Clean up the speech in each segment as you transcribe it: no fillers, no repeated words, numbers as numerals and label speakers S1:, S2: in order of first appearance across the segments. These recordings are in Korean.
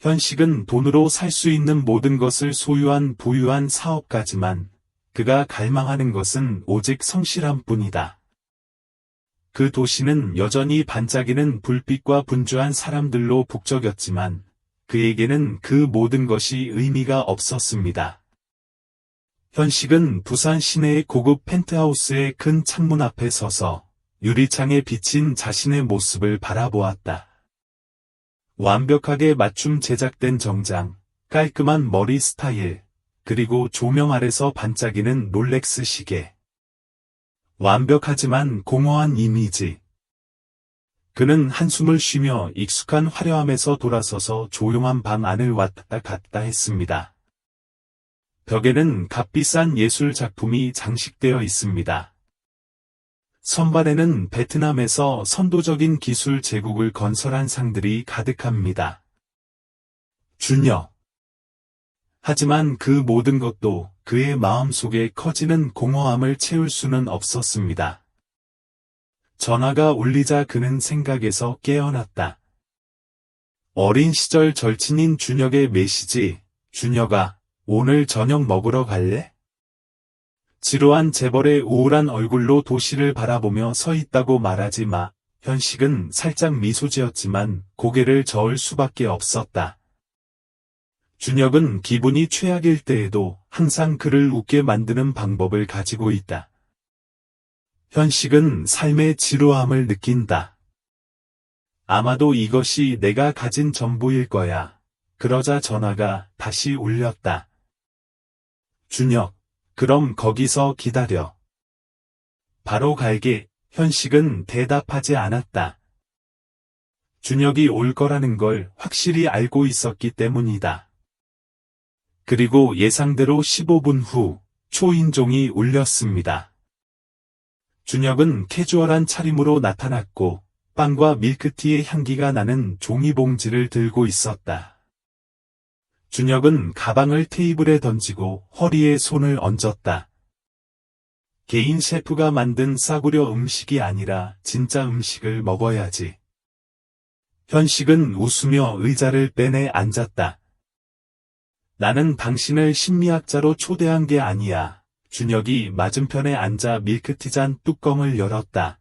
S1: 현식은 돈으로 살 수 있는 모든 것을 소유한 부유한 사업가지만 그가 갈망하는 것은 오직 성실함뿐이다. 그 도시는 여전히 반짝이는 불빛과 분주한 사람들로 북적였지만 그에게는 그 모든 것이 의미가 없었습니다. 현식은 부산 시내의 고급 펜트하우스의 큰 창문 앞에 서서 유리창에 비친 자신의 모습을 바라보았다. 완벽하게 맞춤 제작된 정장, 깔끔한 머리 스타일, 그리고 조명 아래서 반짝이는 롤렉스 시계. 완벽하지만 공허한 이미지. 그는 한숨을 쉬며 익숙한 화려함에서 돌아서서 조용한 방 안을 왔다 갔다 했습니다. 벽에는 값비싼 예술 작품이 장식되어 있습니다. 선반에는 베트남에서 선도적인 기술 제국을 건설한 상들이 가득합니다. 준혁. 하지만 그 모든 것도 그의 마음속에 커지는 공허함을 채울 수는 없었습니다. 전화가 울리자 그는 생각에서 깨어났다. 어린 시절 절친인 준혁의 메시지. 준혁아, 오늘 저녁 먹으러 갈래? 지루한 재벌의 우울한 얼굴로 도시를 바라보며 서 있다고 말하지 마. 현식은 살짝 미소 지었지만 고개를 저을 수밖에 없었다. 준혁은 기분이 최악일 때에도 항상 그를 웃게 만드는 방법을 가지고 있다. 현식은 삶의 지루함을 느낀다. 아마도 이것이 내가 가진 전부일 거야. 그러자 전화가 다시 울렸다. 준혁, 그럼 거기서 기다려. 바로 갈게. 현식은 대답하지 않았다. 준혁이 올 거라는 걸 확실히 알고 있었기 때문이다. 그리고 예상대로 15분 후 초인종이 울렸습니다. 준혁은 캐주얼한 차림으로 나타났고 빵과 밀크티의 향기가 나는 종이봉지를 들고 있었다. 준혁은 가방을 테이블에 던지고 허리에 손을 얹었다. 개인 셰프가 만든 싸구려 음식이 아니라 진짜 음식을 먹어야지. 현식은 웃으며 의자를 빼내 앉았다. 나는 당신을 심리학자로 초대한 게 아니야. 준혁이 맞은편에 앉아 밀크티잔 뚜껑을 열었다.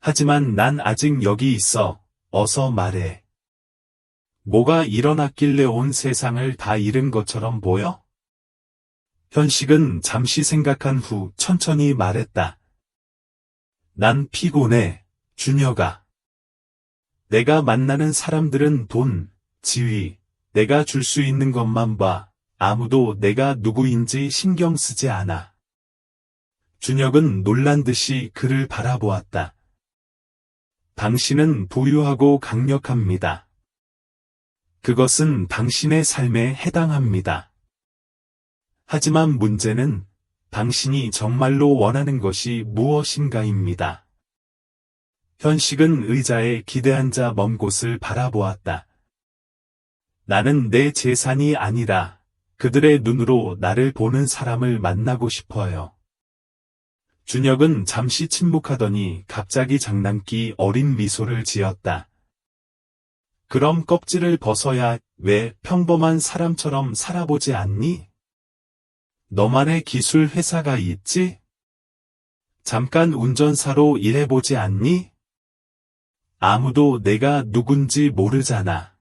S1: 하지만 난 아직 여기 있어. 어서 말해. 뭐가 일어났길래 온 세상을 다 잃은 것처럼 보여? 현식은 잠시 생각한 후 천천히 말했다. 난 피곤해, 준혁아. 내가 만나는 사람들은 돈, 지위, 내가 줄 수 있는 것만 봐. 아무도 내가 누구인지 신경 쓰지 않아. 준혁은 놀란 듯이 그를 바라보았다. 당신은 부유하고 강력합니다. 그것은 당신의 삶에 해당합니다. 하지만 문제는 당신이 정말로 원하는 것이 무엇인가입니다. 현식은 의자에 기대앉아 먼 곳을 바라보았다. 나는 내 재산이 아니라 그들의 눈으로 나를 보는 사람을 만나고 싶어요. 준혁은 잠시 침묵하더니 갑자기 장난기 어린 미소를 지었다. 그럼 껍질을 벗어야 왜 평범한 사람처럼 살아보지 않니? 너만의 기술 회사가 있지? 잠깐 운전사로 일해보지 않니? 아무도 내가 누군지 모르잖아.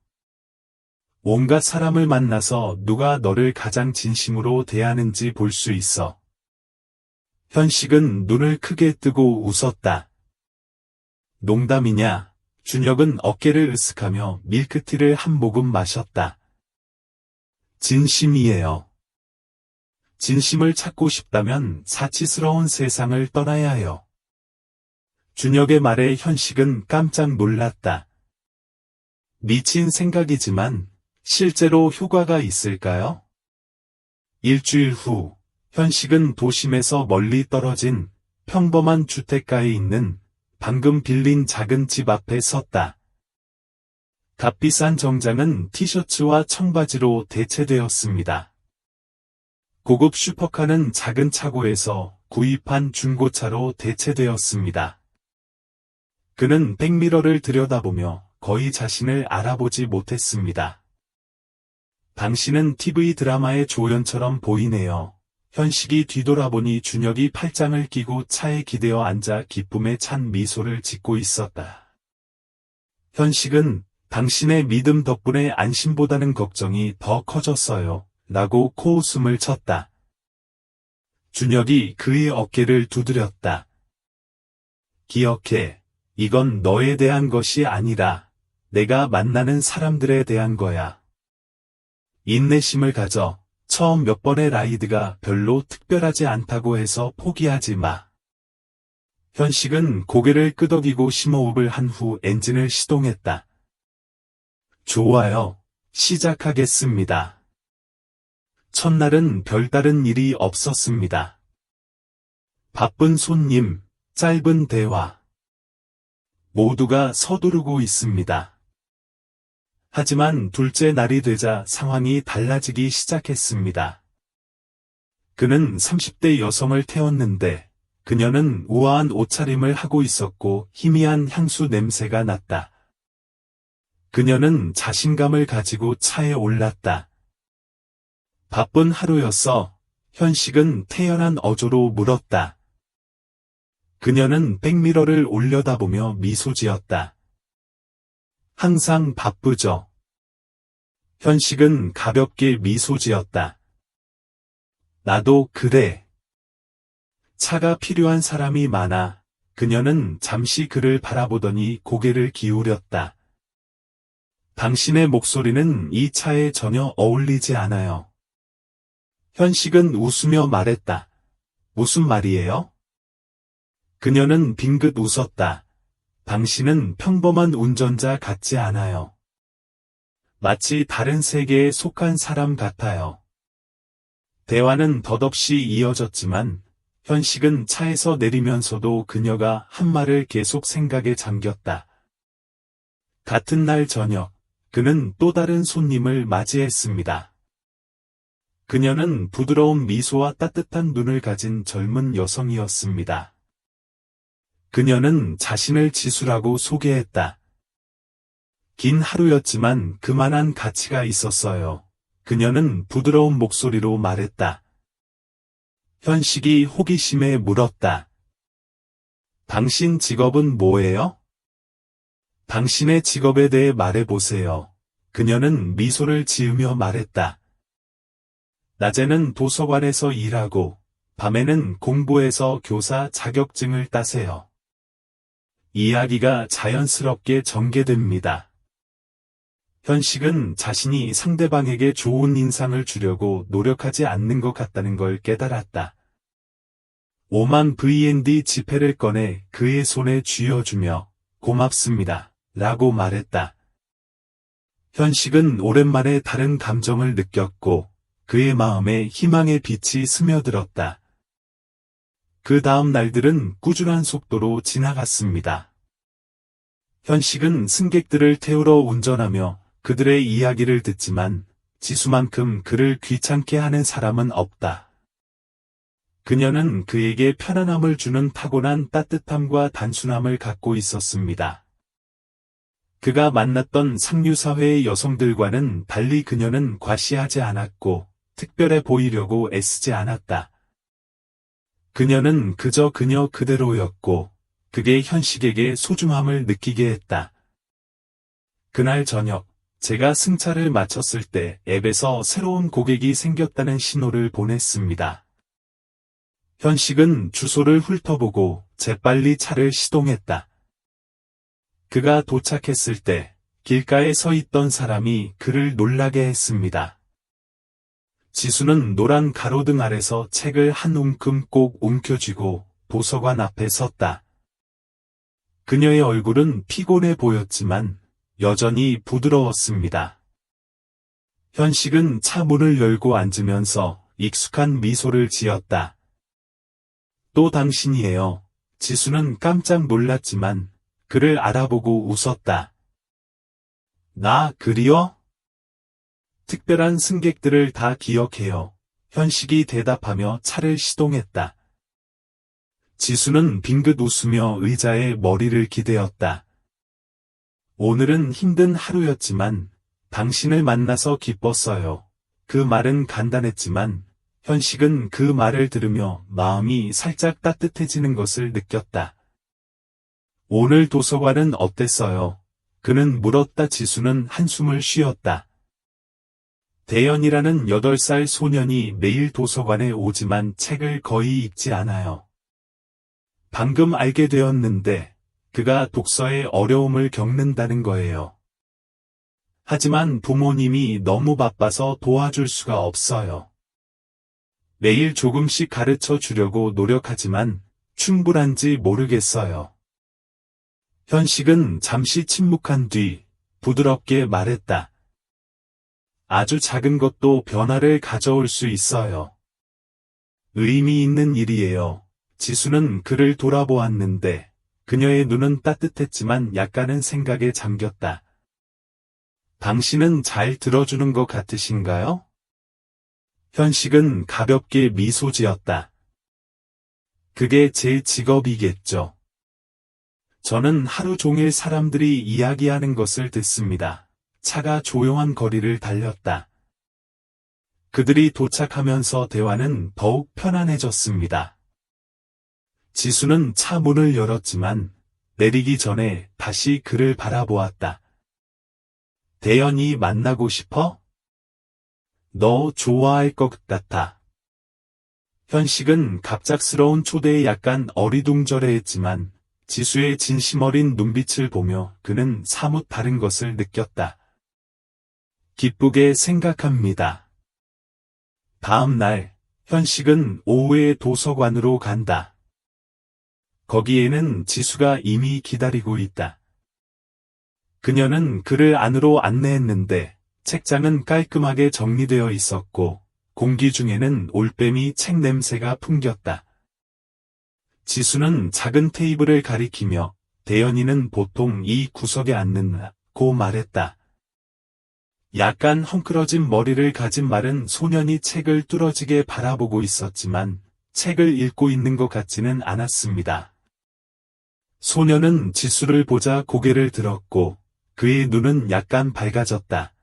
S1: 온갖 사람을 만나서 누가 너를 가장 진심으로 대하는지 볼 수 있어. 현식은 눈을 크게 뜨고 웃었다. 농담이냐? 준혁은 어깨를 으쓱하며 밀크티를 한 모금 마셨다. 진심이에요. 진심을 찾고 싶다면 사치스러운 세상을 떠나야 해요. 준혁의 말에 현식은 깜짝 놀랐다. 미친 생각이지만 실제로 효과가 있을까요? 일주일 후, 현식은 도심에서 멀리 떨어진 평범한 주택가에 있는 방금 빌린 작은 집 앞에 섰다. 값비싼 정장은 티셔츠와 청바지로 대체되었습니다. 고급 슈퍼카는 작은 차고에서 구입한 중고차로 대체되었습니다. 그는 백미러를 들여다보며 거의 자신을 알아보지 못했습니다. 당신은 TV 드라마의 조연처럼 보이네요. 현식이 뒤돌아보니 준혁이 팔짱을 끼고 차에 기대어 앉아 기쁨에 찬 미소를 짓고 있었다. 현식은 당신의 믿음 덕분에 안심보다는 걱정이 더 커졌어요. 라고 코웃음을 쳤다. 준혁이 그의 어깨를 두드렸다. 기억해. 이건 너에 대한 것이 아니라 내가 만나는 사람들에 대한 거야. 인내심을 가져. 처음 몇 번의 라이드가 별로 특별하지 않다고 해서 포기하지 마. 현식은 고개를 끄덕이고 심호흡을 한 후 엔진을 시동했다. 좋아요. 시작하겠습니다. 첫날은 별다른 일이 없었습니다. 바쁜 손님, 짧은 대화. 모두가 서두르고 있습니다. 하지만 둘째 날이 되자 상황이 달라지기 시작했습니다. 그는 30대 여성을 태웠는데 그녀는 우아한 옷차림을 하고 있었고 희미한 향수 냄새가 났다. 그녀는 자신감을 가지고 차에 올랐다. 바쁜 하루였어. 현식은 태연한 어조로 물었다. 그녀는 백미러를 올려다보며 미소 지었다. 항상 바쁘죠. 현식은 가볍게 미소 지었다. 나도 그래. 차가 필요한 사람이 많아. 그녀는 잠시 그를 바라보더니 고개를 기울였다. 당신의 목소리는 이 차에 전혀 어울리지 않아요. 현식은 웃으며 말했다. 무슨 말이에요? 그녀는 빙긋 웃었다. 당신은 평범한 운전자 같지 않아요. 마치 다른 세계에 속한 사람 같아요. 대화는 덧없이 이어졌지만 현식은 차에서 내리면서도 그녀가 한 말을 계속 생각에 잠겼다. 같은 날 저녁, 그는 또 다른 손님을 맞이했습니다. 그녀는 부드러운 미소와 따뜻한 눈을 가진 젊은 여성이었습니다. 그녀는 자신을 지수라고 소개했다. 긴 하루였지만 그만한 가치가 있었어요. 그녀는 부드러운 목소리로 말했다. 현식이 호기심에 물었다. 당신 직업은 뭐예요? 당신의 직업에 대해 말해보세요. 그녀는 미소를 지으며 말했다. 낮에는 도서관에서 일하고, 밤에는 공부해서 교사 자격증을 따세요. 이야기가 자연스럽게 전개됩니다. 현식은 자신이 상대방에게 좋은 인상을 주려고 노력하지 않는 것 같다는 걸 깨달았다. 5만 VND 지폐를 꺼내 그의 손에 쥐어주며 고맙습니다. 라고 말했다. 현식은 오랜만에 다른 감정을 느꼈고 그의 마음에 희망의 빛이 스며들었다. 그 다음 날들은 꾸준한 속도로 지나갔습니다. 현식은 승객들을 태우러 운전하며 그들의 이야기를 듣지만 지수만큼 그를 귀찮게 하는 사람은 없다. 그녀는 그에게 편안함을 주는 타고난 따뜻함과 단순함을 갖고 있었습니다. 그가 만났던 상류사회의 여성들과는 달리 그녀는 과시하지 않았고 특별해 보이려고 애쓰지 않았다. 그녀는 그저 그녀 그대로였고 그게 현식에게 소중함을 느끼게 했다. 그날 저녁 제가 승차를 마쳤을 때 앱에서 새로운 고객이 생겼다는 신호를 보냈습니다. 현식은 주소를 훑어보고 재빨리 차를 시동했다. 그가 도착했을 때 길가에 서 있던 사람이 그를 놀라게 했습니다. 지수는 노란 가로등 아래서 책을 한 움큼 꼭 움켜쥐고 도서관 앞에 섰다. 그녀의 얼굴은 피곤해 보였지만 여전히 부드러웠습니다. 현식은 차 문을 열고 앉으면서 익숙한 미소를 지었다. 또 당신이에요. 지수는 깜짝 놀랐지만 그를 알아보고 웃었다. 나 그리워? 특별한 승객들을 다 기억해요. 현식이 대답하며 차를 시동했다. 지수는 빙긋 웃으며 의자에 머리를 기대었다. 오늘은 힘든 하루였지만 당신을 만나서 기뻤어요. 그 말은 간단했지만 현식은 그 말을 들으며 마음이 살짝 따뜻해지는 것을 느꼈다. 오늘 도서관은 어땠어요? 그는 물었다. 지수는 한숨을 쉬었다. 대연이라는 8살 소년이 매일 도서관에 오지만 책을 거의 읽지 않아요. 방금 알게 되었는데 그가 독서에 어려움을 겪는다는 거예요. 하지만 부모님이 너무 바빠서 도와줄 수가 없어요. 매일 조금씩 가르쳐 주려고 노력하지만 충분한지 모르겠어요. 현식은 잠시 침묵한 뒤 부드럽게 말했다. 아주 작은 것도 변화를 가져올 수 있어요. 의미 있는 일이에요. 지수는 그를 돌아보았는데 그녀의 눈은 따뜻했지만 약간은 생각에 잠겼다. 당신은 잘 들어주는 것 같으신가요? 현식은 가볍게 미소 지었다. 그게 제 직업이겠죠. 저는 하루 종일 사람들이 이야기하는 것을 듣습니다. 차가 조용한 거리를 달렸다. 그들이 도착하면서 대화는 더욱 편안해졌습니다. 지수는 차 문을 열었지만 내리기 전에 다시 그를 바라보았다. 대연이 만나고 싶어? 너 좋아할 것 같아. 현식은 갑작스러운 초대에 약간 어리둥절해했지만 지수의 진심 어린 눈빛을 보며 그는 사뭇 다른 것을 느꼈다. 기쁘게 생각합니다. 다음 날, 현식은 오후에 도서관으로 간다. 거기에는 지수가 이미 기다리고 있다. 그녀는 그를 안으로 안내했는데 책장은 깔끔하게 정리되어 있었고 공기 중에는 올빼미 책 냄새가 풍겼다. 지수는 작은 테이블을 가리키며 대연이는 보통 이 구석에 앉는다고 말했다. 약간 헝클어진 머리를 가진 마른 소년이 책을 뚫어지게 바라보고 있었지만 책을 읽고 있는 것 같지는 않았습니다. 소년은 지수를 보자 고개를 들었고 그의 눈은 약간 밝아졌다.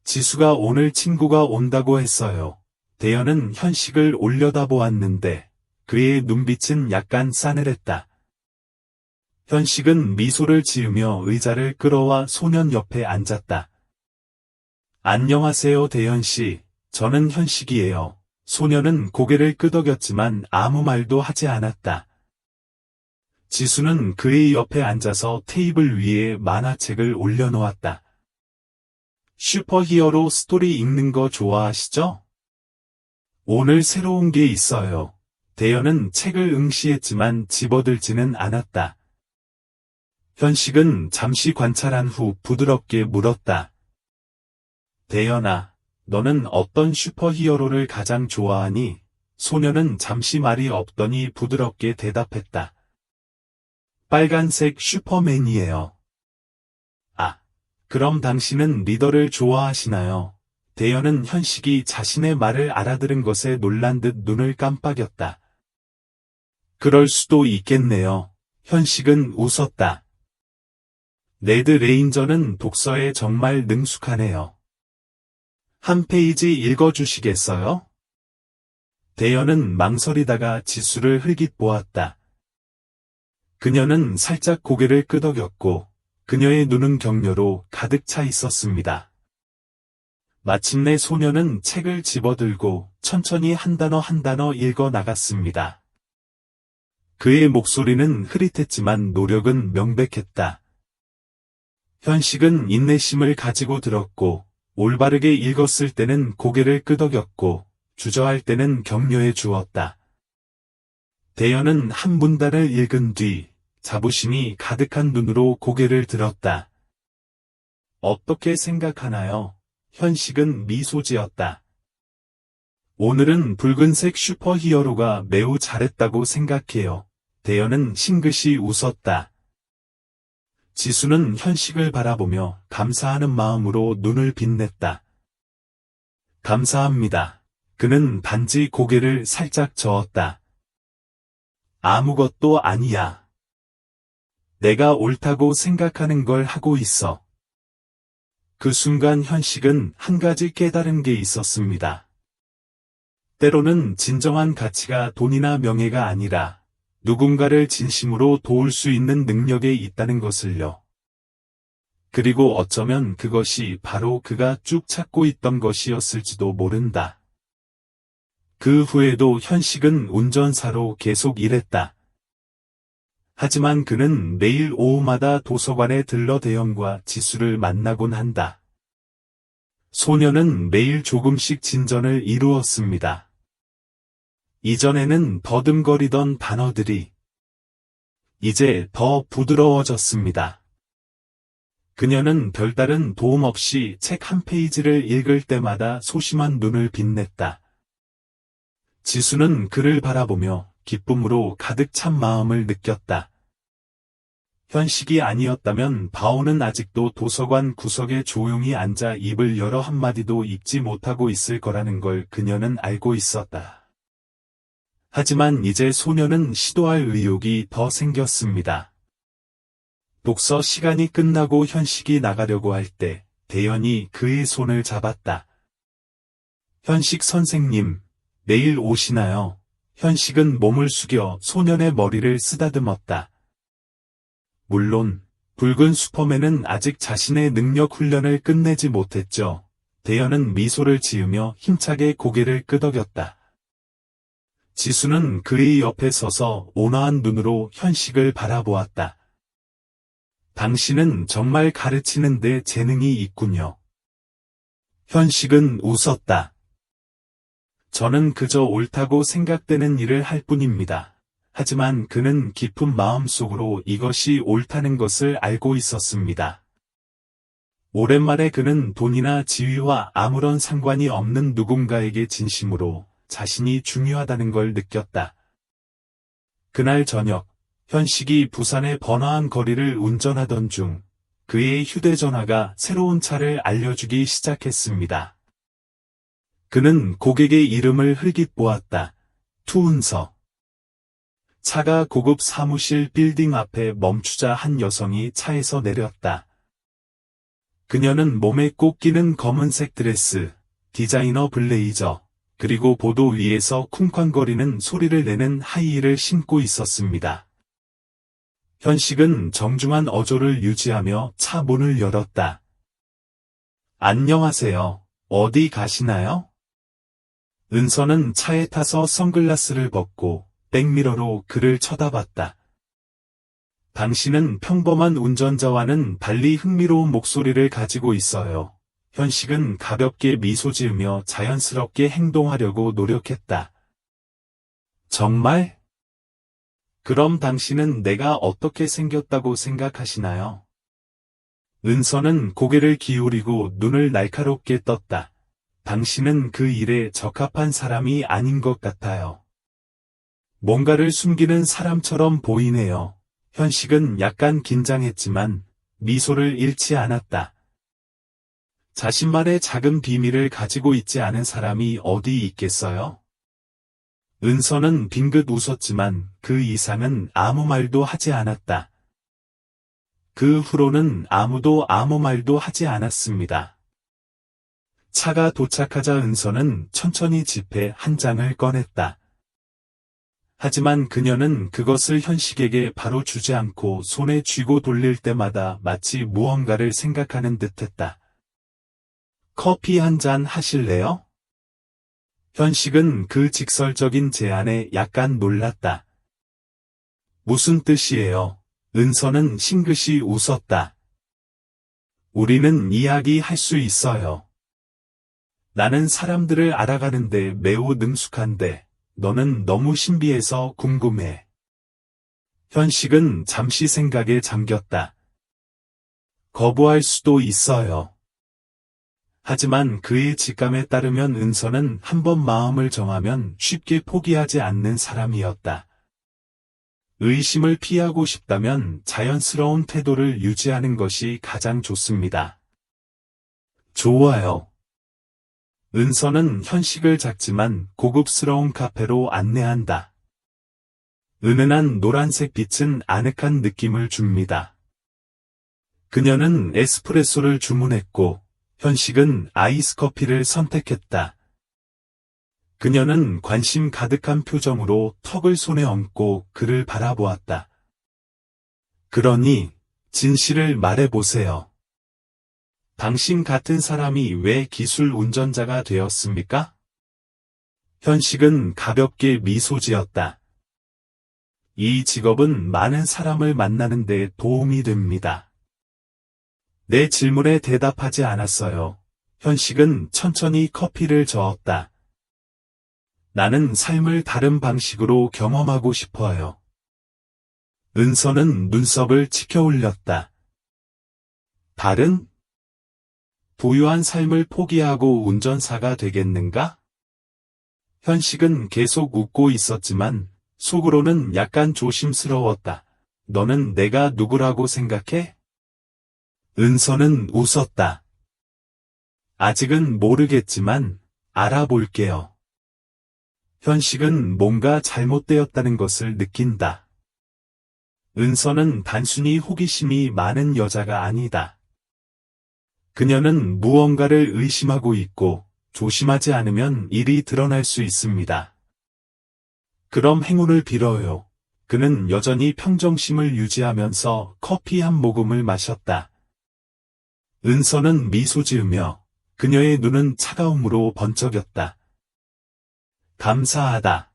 S1: 지수가 오늘 친구가 온다고 했어요. 대연은 현식을 올려다보았는데 그의 눈빛은 약간 싸늘했다. 현식은 미소를 지으며 의자를 끌어와 소년 옆에 앉았다. 안녕하세요 대연씨, 저는 현식이에요. 소년은 고개를 끄덕였지만 아무 말도 하지 않았다. 지수는 그의 옆에 앉아서 테이블 위에 만화책을 올려놓았다. 슈퍼히어로 스토리 읽는 거 좋아하시죠? 오늘 새로운 게 있어요. 대연은 책을 응시했지만 집어들지는 않았다. 현식은 잠시 관찰한 후 부드럽게 물었다. 대연아, 너는 어떤 슈퍼히어로를 가장 좋아하니? 소녀는 잠시 말이 없더니 부드럽게 대답했다. 빨간색 슈퍼맨이에요. 아, 그럼 당신은 리더를 좋아하시나요? 대연은 현식이 자신의 말을 알아들은 것에 놀란 듯 눈을 깜빡였다. 그럴 수도 있겠네요. 현식은 웃었다. 레드 레인저는 독서에 정말 능숙하네요. 한 페이지 읽어주시겠어요? 대연은 망설이다가 지수를 흘깃 보았다. 그녀는 살짝 고개를 끄덕였고 그녀의 눈은 격려로 가득 차 있었습니다. 마침내 소녀는 책을 집어들고 천천히 한 단어 한 단어 읽어 나갔습니다. 그의 목소리는 흐릿했지만 노력은 명백했다. 현식은 인내심을 가지고 들었고 올바르게 읽었을 때는 고개를 끄덕였고 주저할 때는 격려해 주었다. 대연은 한 문단을 읽은 뒤 자부심이 가득한 눈으로 고개를 들었다. 어떻게 생각하나요? 현식은 미소 지었다. 오늘은 붉은색 슈퍼히어로가 매우 잘했다고 생각해요. 대연은 싱긋이 웃었다. 지수는 현식을 바라보며 감사하는 마음으로 눈을 빛냈다. 감사합니다. 그는 단지 고개를 살짝 저었다. 아무것도 아니야. 내가 옳다고 생각하는 걸 하고 있어. 그 순간 현식은 한 가지 깨달은 게 있었습니다. 때로는 진정한 가치가 돈이나 명예가 아니라 누군가를 진심으로 도울 수 있는 능력에 있다는 것을요. 그리고 어쩌면 그것이 바로 그가 쭉 찾고 있던 것이었을지도 모른다. 그 후에도 현식은 운전사로 계속 일했다. 하지만 그는 매일 오후마다 도서관에 들러 대현과 지수를 만나곤 한다. 소녀는 매일 조금씩 진전을 이루었습니다. 이전에는 더듬거리던 단어들이 이제 더 부드러워졌습니다. 그녀는 별다른 도움 없이 책 한 페이지를 읽을 때마다 소심한 눈을 빛냈다. 지수는 그를 바라보며 기쁨으로 가득 찬 마음을 느꼈다. 현식이 아니었다면 바오는 아직도 도서관 구석에 조용히 앉아 입을 열어 한마디도 읽지 못하고 있을 거라는 걸 그녀는 알고 있었다. 하지만 이제 소녀는 시도할 의욕이 더 생겼습니다. 독서 시간이 끝나고 현식이 나가려고 할 때 대현이 그의 손을 잡았다. 현식 선생님, 내일 오시나요? 현식은 몸을 숙여 소년의 머리를 쓰다듬었다. 물론 붉은 슈퍼맨은 아직 자신의 능력 훈련을 끝내지 못했죠. 대현은 미소를 지으며 힘차게 고개를 끄덕였다. 지수는 그의 옆에 서서 온화한 눈으로 현식을 바라보았다. 당신은 정말 가르치는 데 재능이 있군요. 현식은 웃었다. 저는 그저 옳다고 생각되는 일을 할 뿐입니다. 하지만 그는 깊은 마음속으로 이것이 옳다는 것을 알고 있었습니다. 오랜만에 그는 돈이나 지위와 아무런 상관이 없는 누군가에게 진심으로 자신이 중요하다는 걸 느꼈다. 그날 저녁, 현식이 부산의 번화한 거리를 운전하던 중 그의 휴대전화가 새로운 차를 알려주기 시작했습니다. 그는 고객의 이름을 흘깃 보았다. 투운서. 차가 고급 사무실 빌딩 앞에 멈추자 한 여성이 차에서 내렸다. 그녀는 몸에 꼭 끼는 검은색 드레스, 디자이너 블레이저, 그리고 보도 위에서 쿵쾅거리는 소리를 내는 하이힐을 신고 있었습니다. 현식은 정중한 어조를 유지하며 차 문을 열었다. 안녕하세요. 어디 가시나요? 은서는 차에 타서 선글라스를 벗고 백미러로 그를 쳐다봤다. 당신은 평범한 운전자와는 달리 흥미로운 목소리를 가지고 있어요. 현식은 가볍게 미소 지으며 자연스럽게 행동하려고 노력했다. 정말? 그럼 당신은 내가 어떻게 생겼다고 생각하시나요? 은서는 고개를 기울이고 눈을 날카롭게 떴다. 당신은 그 일에 적합한 사람이 아닌 것 같아요. 뭔가를 숨기는 사람처럼 보이네요. 현식은 약간 긴장했지만 미소를 잃지 않았다. 자신만의 작은 비밀을 가지고 있지 않은 사람이 어디 있겠어요? 은서는 빙긋 웃었지만 그 이상은 아무 말도 하지 않았다. 그 후로는 아무도 아무 말도 하지 않았습니다. 차가 도착하자 은서는 천천히 지폐 한 장을 꺼냈다. 하지만 그녀는 그것을 현식에게 바로 주지 않고 손에 쥐고 돌릴 때마다 마치 무언가를 생각하는 듯했다. 커피 한 잔 하실래요? 현식은 그 직설적인 제안에 약간 놀랐다. 무슨 뜻이에요? 은서는 싱긋이 웃었다. 우리는 이야기할 수 있어요. 나는 사람들을 알아가는데 매우 능숙한데 너는 너무 신비해서 궁금해. 현식은 잠시 생각에 잠겼다. 거부할 수도 있어요. 하지만 그의 직감에 따르면 은서는 한번 마음을 정하면 쉽게 포기하지 않는 사람이었다. 의심을 피하고 싶다면 자연스러운 태도를 유지하는 것이 가장 좋습니다. 좋아요. 은서는 현식을 작지만 고급스러운 카페로 안내한다. 은은한 노란색 빛은 아늑한 느낌을 줍니다. 그녀는 에스프레소를 주문했고, 현식은 아이스 커피를 선택했다. 그녀는 관심 가득한 표정으로 턱을 손에 얹고 그를 바라보았다. 그러니, 진실을 말해보세요. 당신 같은 사람이 왜 기술 운전자가 되었습니까? 현식은 가볍게 미소 지었다. 이 직업은 많은 사람을 만나는 데 도움이 됩니다. 내 질문에 대답하지 않았어요. 현식은 천천히 커피를 저었다. 나는 삶을 다른 방식으로 경험하고 싶어요. 은서는 눈썹을 치켜 올렸다. 다른? 부유한 삶을 포기하고 운전사가 되겠는가? 현식은 계속 웃고 있었지만 속으로는 약간 조심스러웠다. 너는 내가 누구라고 생각해? 은서는 웃었다. 아직은 모르겠지만 알아볼게요. 현식은 뭔가 잘못되었다는 것을 느낀다. 은서는 단순히 호기심이 많은 여자가 아니다. 그녀는 무언가를 의심하고 있고 조심하지 않으면 일이 드러날 수 있습니다. 그럼 행운을 빌어요. 그는 여전히 평정심을 유지하면서 커피 한 모금을 마셨다. 은서는 미소 지으며 그녀의 눈은 차가움으로 번쩍였다. 감사하다.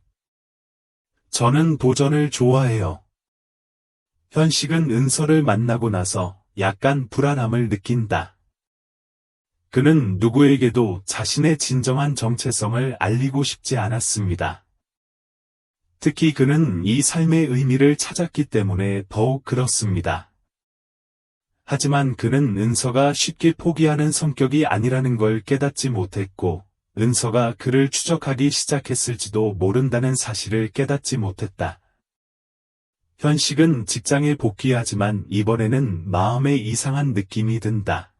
S1: 저는 도전을 좋아해요. 현식은 은서를 만나고 나서 약간 불안함을 느낀다. 그는 누구에게도 자신의 진정한 정체성을 알리고 싶지 않았습니다. 특히 그는 이 삶의 의미를 찾았기 때문에 더욱 그렇습니다. 하지만 그는 은서가 쉽게 포기하는 성격이 아니라는 걸 깨닫지 못했고, 은서가 그를 추적하기 시작했을지도 모른다는 사실을 깨닫지 못했다. 현식은 직장에 복귀하지만 이번에는 마음에 이상한 느낌이 든다.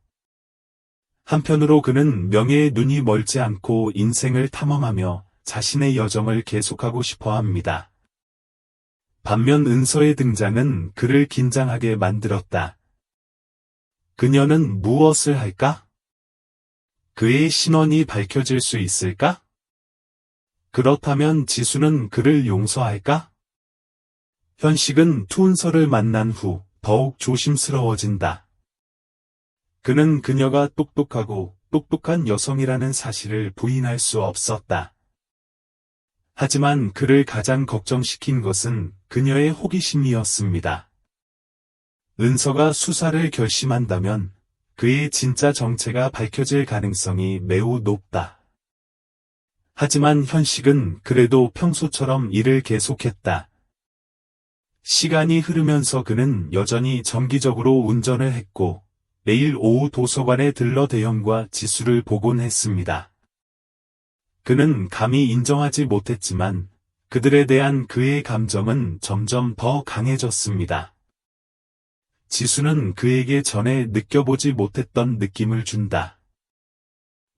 S1: 한편으로 그는 명예에 눈이 멀지 않고 인생을 탐험하며 자신의 여정을 계속하고 싶어 합니다. 반면 은서의 등장은 그를 긴장하게 만들었다. 그녀는 무엇을 할까? 그의 신원이 밝혀질 수 있을까? 그렇다면 지수는 그를 용서할까? 현식은 투은서를 만난 후 더욱 조심스러워진다. 그는 그녀가 똑똑하고 똑똑한 여성이라는 사실을 부인할 수 없었다. 하지만 그를 가장 걱정시킨 것은 그녀의 호기심이었습니다. 은서가 수사를 결심한다면 그의 진짜 정체가 밝혀질 가능성이 매우 높다. 하지만 현식은 그래도 평소처럼 일을 계속했다. 시간이 흐르면서 그는 여전히 정기적으로 운전을 했고, 매일 오후 도서관에 들러 대형과 지수를 보곤 했습니다. 그는 감히 인정하지 못했지만 그들에 대한 그의 감정은 점점 더 강해졌습니다. 지수는 그에게 전에 느껴보지 못했던 느낌을 준다.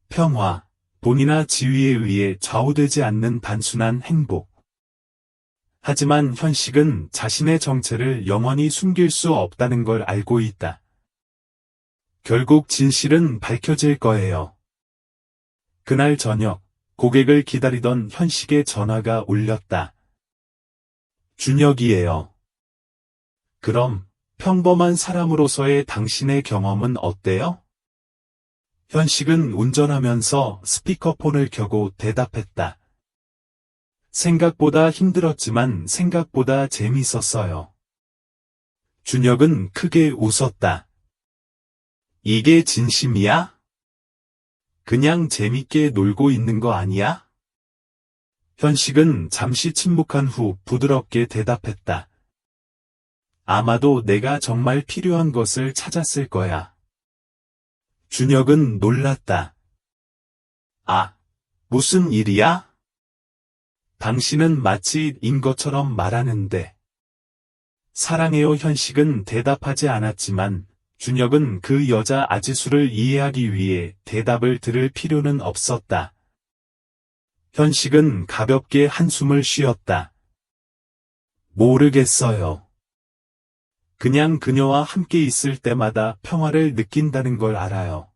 S1: 평화, 돈이나 지위에 의해 좌우되지 않는 단순한 행복. 하지만 현식은 자신의 정체를 영원히 숨길 수 없다는 걸 알고 있다. 결국 진실은 밝혀질 거예요. 그날 저녁, 고객을 기다리던 현식의 전화가 울렸다. 준혁이에요. 그럼 평범한 사람으로서의 당신의 경험은 어때요? 현식은 운전하면서 스피커폰을 켜고 대답했다. 생각보다 힘들었지만 생각보다 재밌었어요. 준혁은 크게 웃었다. 이게 진심이야? 그냥 재밌게 놀고 있는 거 아니야? 현식은 잠시 침묵한 후 부드럽게 대답했다. 아마도 내가 정말 필요한 것을 찾았을 거야. 준혁은 놀랐다. 아, 무슨 일이야? 당신은 마치 인 것처럼 말하는데. 사랑해요. 현식은 대답하지 않았지만 준혁은 그 여자 아지수를 이해하기 위해 대답을 들을 필요는 없었다. 현식은 가볍게 한숨을 쉬었다. 모르겠어요. 그냥 그녀와 함께 있을 때마다 평화를 느낀다는 걸 알아요.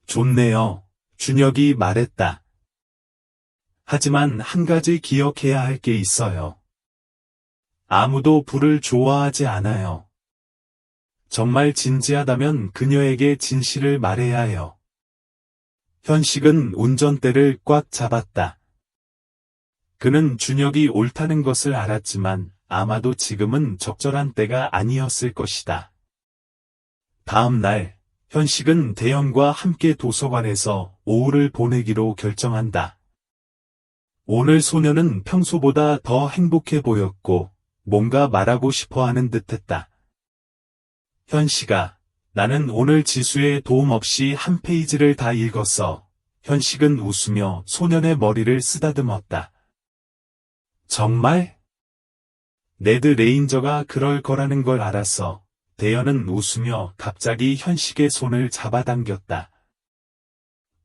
S1: 좋네요. 준혁이 말했다. 하지만 한 가지 기억해야 할 게 있어요. 아무도 불을 좋아하지 않아요. 정말 진지하다면 그녀에게 진실을 말해야 해요. 현식은 운전대를 꽉 잡았다. 그는 준혁이 옳다는 것을 알았지만 아마도 지금은 적절한 때가 아니었을 것이다. 다음 날, 현식은 대현과 함께 도서관에서 오후를 보내기로 결정한다. 오늘 소녀는 평소보다 더 행복해 보였고 뭔가 말하고 싶어 하는 듯했다. 현식아, 나는 오늘 지수의 도움 없이 한 페이지를 다 읽었어. 현식은 웃으며 소년의 머리를 쓰다듬었다. 정말? 네드 레인저가 그럴 거라는 걸 알았어. 대현은 웃으며 갑자기 현식의 손을 잡아당겼다.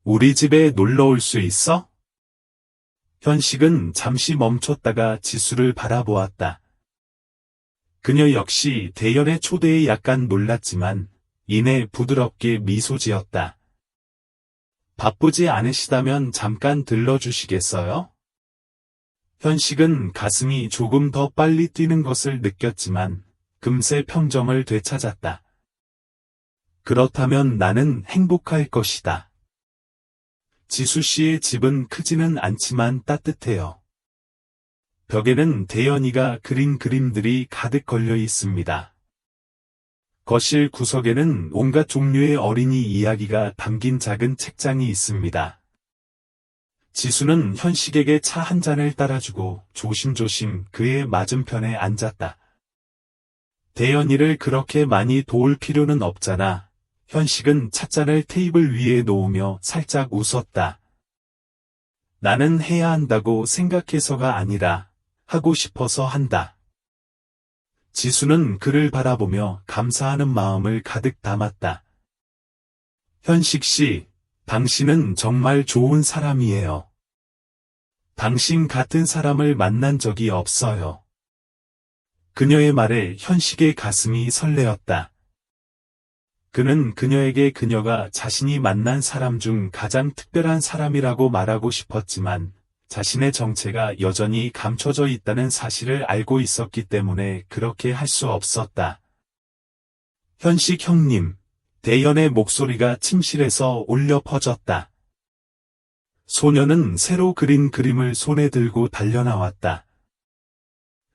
S1: 우리 집에 놀러 올 수 있어? 현식은 잠시 멈췄다가 지수를 바라보았다. 그녀 역시 대현의 초대에 약간 놀랐지만 이내 부드럽게 미소 지었다. 바쁘지 않으시다면 잠깐 들러주시겠어요? 현식은 가슴이 조금 더 빨리 뛰는 것을 느꼈지만 금세 평정을 되찾았다. 그렇다면 나는 행복할 것이다. 지수 씨의 집은 크지는 않지만 따뜻해요. 벽에는 대현이가 그린 그림들이 가득 걸려 있습니다. 거실 구석에는 온갖 종류의 어린이 이야기가 담긴 작은 책장이 있습니다. 지수는 현식에게 차 한 잔을 따라주고 조심조심 그의 맞은편에 앉았다. 대현이를 그렇게 많이 도울 필요는 없잖아. 현식은 찻잔을 테이블 위에 놓으며 살짝 웃었다. 나는 해야 한다고 생각해서가 아니라 하고 싶어서 한다. 지수는 그를 바라보며 감사하는 마음을 가득 담았다. 현식 씨, 당신은 정말 좋은 사람이에요. 당신 같은 사람을 만난 적이 없어요. 그녀의 말에 현식의 가슴이 설레었다. 그는 그녀에게 그녀가 자신이 만난 사람 중 가장 특별한 사람이라고 말하고 싶었지만 자신의 정체가 여전히 감춰져 있다는 사실을 알고 있었기 때문에 그렇게 할 수 없었다. 현식 형님, 대현의 목소리가 침실에서 울려 퍼졌다. 소녀는 새로 그린 그림을 손에 들고 달려나왔다.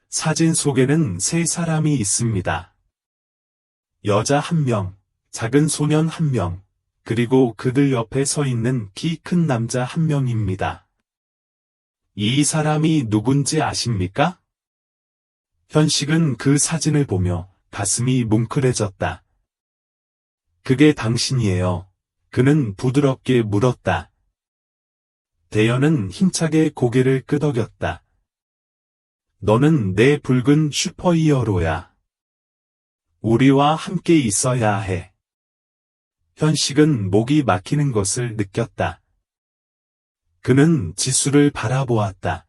S1: 사진 속에는 세 사람이 있습니다. 여자 한 명, 작은 소년 한 명, 그리고 그들 옆에 서 있는 키 큰 남자 한 명입니다. 이 사람이 누군지 아십니까? 현식은 그 사진을 보며 가슴이 뭉클해졌다. 그게 당신이에요. 그는 부드럽게 물었다. 대현은 힘차게 고개를 끄덕였다. 너는 내 붉은 슈퍼히어로야. 우리와 함께 있어야 해. 현식은 목이 막히는 것을 느꼈다. 그는 지수를 바라보았다.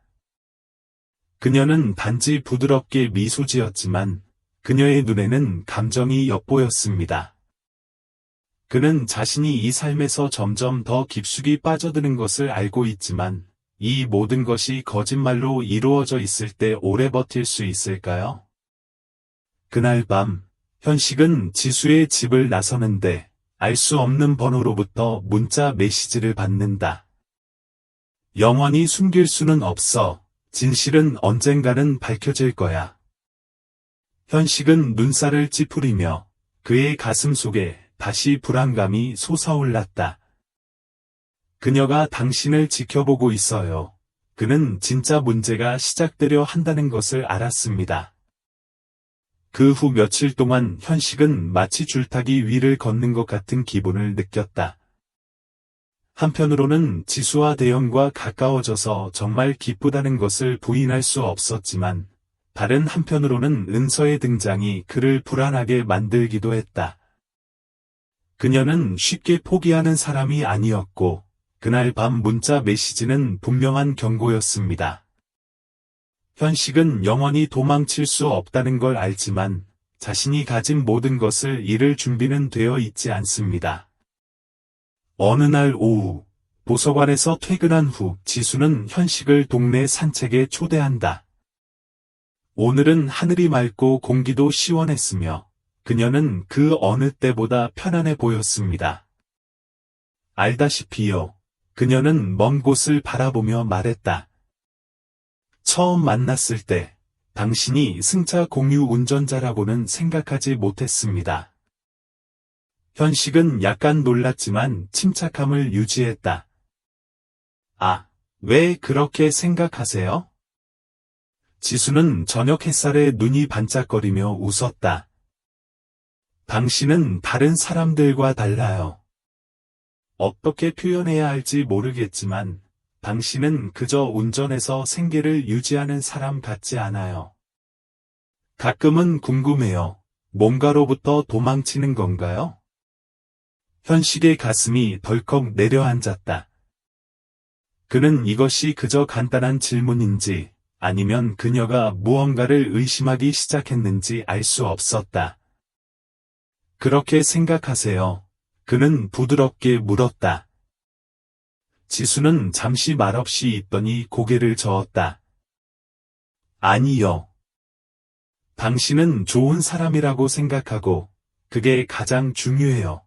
S1: 그녀는 단지 부드럽게 미소 지었지만 그녀의 눈에는 감정이 엿보였습니다. 그는 자신이 이 삶에서 점점 더 깊숙이 빠져드는 것을 알고 있지만 이 모든 것이 거짓말로 이루어져 있을 때 오래 버틸 수 있을까요? 그날 밤, 현식은 지수의 집을 나서는데 알 수 없는 번호로부터 문자 메시지를 받는다. 영원히 숨길 수는 없어. 진실은 언젠가는 밝혀질 거야. 현식은 눈살을 찌푸리며 그의 가슴 속에 다시 불안감이 솟아올랐다. 그녀가 당신을 지켜보고 있어요. 그는 진짜 문제가 시작되려 한다는 것을 알았습니다. 그 후 며칠 동안 현식은 마치 줄타기 위를 걷는 것 같은 기분을 느꼈다. 한편으로는 지수와 대현과 가까워져서 정말 기쁘다는 것을 부인할 수 없었지만 다른 한편으로는 은서의 등장이 그를 불안하게 만들기도 했다. 그녀는 쉽게 포기하는 사람이 아니었고 그날 밤 문자 메시지는 분명한 경고였습니다. 현식은 영원히 도망칠 수 없다는 걸 알지만 자신이 가진 모든 것을 잃을 준비는 되어 있지 않습니다. 어느 날 오후, 도서관에서 퇴근한 후 지수는 현식을 동네 산책에 초대한다. 오늘은 하늘이 맑고 공기도 시원했으며 그녀는 그 어느 때보다 편안해 보였습니다. 알다시피요. 그녀는 먼 곳을 바라보며 말했다. 처음 만났을 때 당신이 승차 공유 운전자라고는 생각하지 못했습니다. 현식은 약간 놀랐지만 침착함을 유지했다. 아, 왜 그렇게 생각하세요? 지수는 저녁 햇살에 눈이 반짝거리며 웃었다. 당신은 다른 사람들과 달라요. 어떻게 표현해야 할지 모르겠지만 당신은 그저 운전해서 생계를 유지하는 사람 같지 않아요. 가끔은 궁금해요. 뭔가로부터 도망치는 건가요? 현식의 가슴이 덜컥 내려앉았다. 그는 이것이 그저 간단한 질문인지 아니면 그녀가 무언가를 의심하기 시작했는지 알 수 없었다. 그렇게 생각하세요. 그는 부드럽게 물었다. 지수는 잠시 말없이 있더니 고개를 저었다. 아니요. 당신은 좋은 사람이라고 생각하고 그게 가장 중요해요.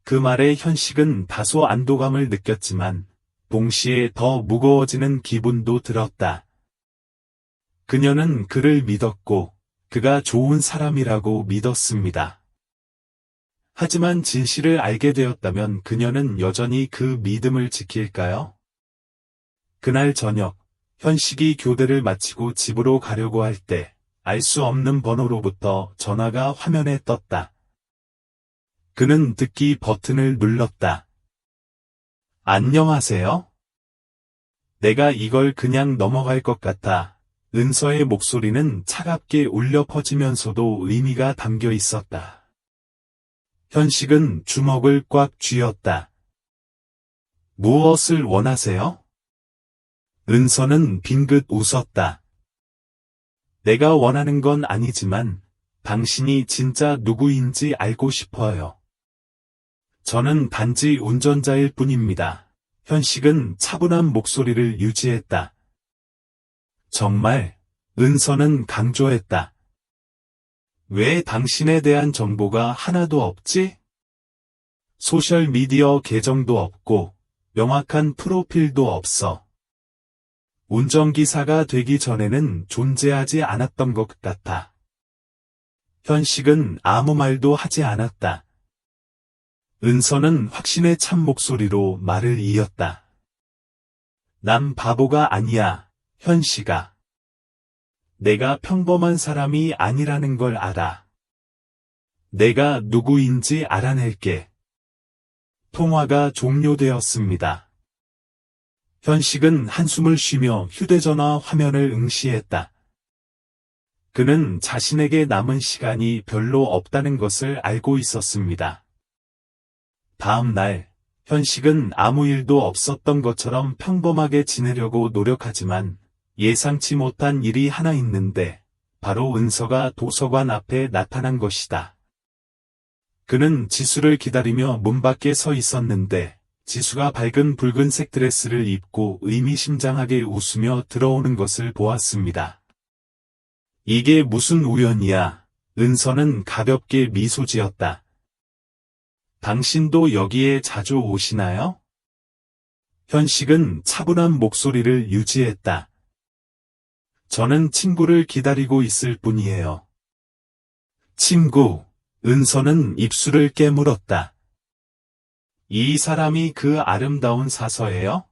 S1: 그 말에 현식은 다소 안도감을 느꼈지만 동시에 더 무거워지는 기분도 들었다. 그녀는 그를 믿었고 그가 좋은 사람이라고 믿었습니다. 하지만 진실을 알게 되었다면 그녀는 여전히 그 믿음을 지킬까요? 그날 저녁, 현식이 교대를 마치고 집으로 가려고 할 때 알 수 없는 번호로부터 전화가 화면에 떴다. 그는 듣기 버튼을 눌렀다. 안녕하세요? 내가 이걸 그냥 넘어갈 것 같아. 은서의 목소리는 차갑게 울려 퍼지면서도 의미가 담겨 있었다. 현식은 주먹을 꽉 쥐었다. 무엇을 원하세요? 은서는 빙긋 웃었다. 내가 원하는 건 아니지만 당신이 진짜 누구인지 알고 싶어요. 저는 단지 운전자일 뿐입니다. 현식은 차분한 목소리를 유지했다. 정말, 은서는 강조했다. 왜 당신에 대한 정보가 하나도 없지? 소셜미디어 계정도 없고 명확한 프로필도 없어. 운전기사가 되기 전에는 존재하지 않았던 것 같아. 현식은 아무 말도 하지 않았다. 은서는 확신에 찬 목소리로 말을 이었다. 난 바보가 아니야, 현식아. 내가 평범한 사람이 아니라는 걸 알아. 내가 누구인지 알아낼게. 통화가 종료되었습니다. 현식은 한숨을 쉬며 휴대전화 화면을 응시했다. 그는 자신에게 남은 시간이 별로 없다는 것을 알고 있었습니다. 다음 날, 현식은 아무 일도 없었던 것처럼 평범하게 지내려고 노력하지만 예상치 못한 일이 하나 있는데 바로 은서가 도서관 앞에 나타난 것이다. 그는 지수를 기다리며 문 밖에 서 있었는데 지수가 밝은 붉은색 드레스를 입고 의미심장하게 웃으며 들어오는 것을 보았습니다. 이게 무슨 우연이야? 은서는 가볍게 미소 지었다. 당신도 여기에 자주 오시나요? 현식은 차분한 목소리를 유지했다. 저는 친구를 기다리고 있을 뿐이에요. 친구, 은서는 입술을 깨물었다. 이 사람이 그 아름다운 사서예요?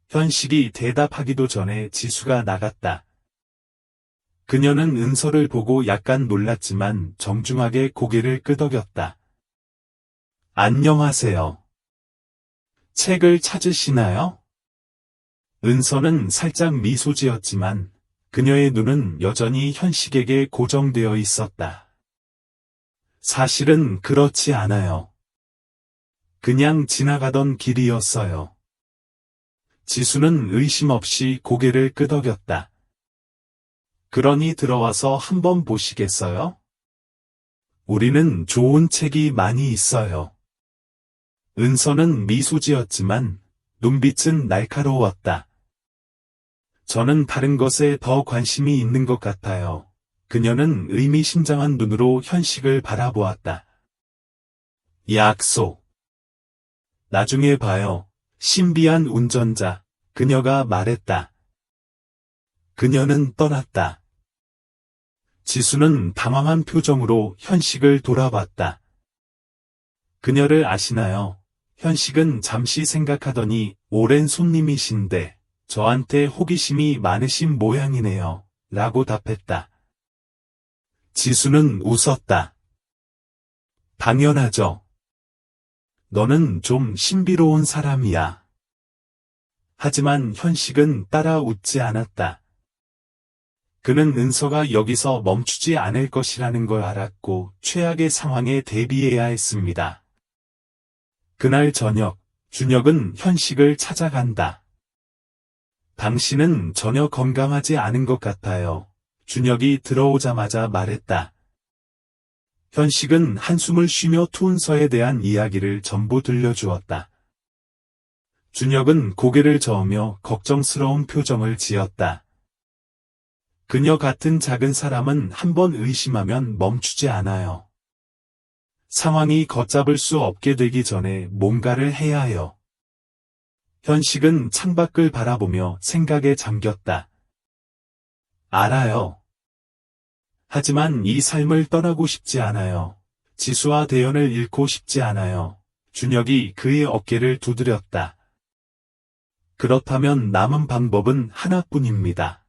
S1: 현식이 대답하기도 전에 지수가 나갔다. 그녀는 은서를 보고 약간 놀랐지만 정중하게 고개를 끄덕였다. 안녕하세요. 책을 찾으시나요? 은서는 살짝 미소 지었지만 그녀의 눈은 여전히 현식에게 고정되어 있었다. 사실은 그렇지 않아요. 그냥 지나가던 길이었어요. 지수는 의심 없이 고개를 끄덕였다. 그러니 들어와서 한번 보시겠어요? 우리는 좋은 책이 많이 있어요. 은서는 미소 지었지만 눈빛은 날카로웠다. 저는 다른 것에 더 관심이 있는 것 같아요. 그녀는 의미심장한 눈으로 현식을 바라보았다. 약속. 나중에 봐요. 신비한 운전자. 그녀가 말했다. 그녀는 떠났다. 지수는 당황한 표정으로 현식을 돌아봤다. 그녀를 아시나요? 현식은 잠시 생각하더니 오랜 손님이신데 저한테 호기심이 많으신 모양이네요. 라고 답했다. 지수는 웃었다. 당연하죠. 너는 좀 신비로운 사람이야. 하지만 현식은 따라 웃지 않았다. 그는 은서가 여기서 멈추지 않을 것이라는 걸 알았고 최악의 상황에 대비해야 했습니다. 그날 저녁, 준혁은 현식을 찾아간다. 당신은 전혀 건강하지 않은 것 같아요. 준혁이 들어오자마자 말했다. 현식은 한숨을 쉬며 투은서에 대한 이야기를 전부 들려주었다. 준혁은 고개를 저으며 걱정스러운 표정을 지었다. 그녀 같은 작은 사람은 한번 의심하면 멈추지 않아요. 상황이 걷잡을 수 없게 되기 전에 뭔가를 해야 해요. 현식은 창밖을 바라보며 생각에 잠겼다. 알아요. 하지만 이 삶을 떠나고 싶지 않아요. 지수와 대연을 잃고 싶지 않아요. 준혁이 그의 어깨를 두드렸다. 그렇다면 남은 방법은 하나뿐입니다.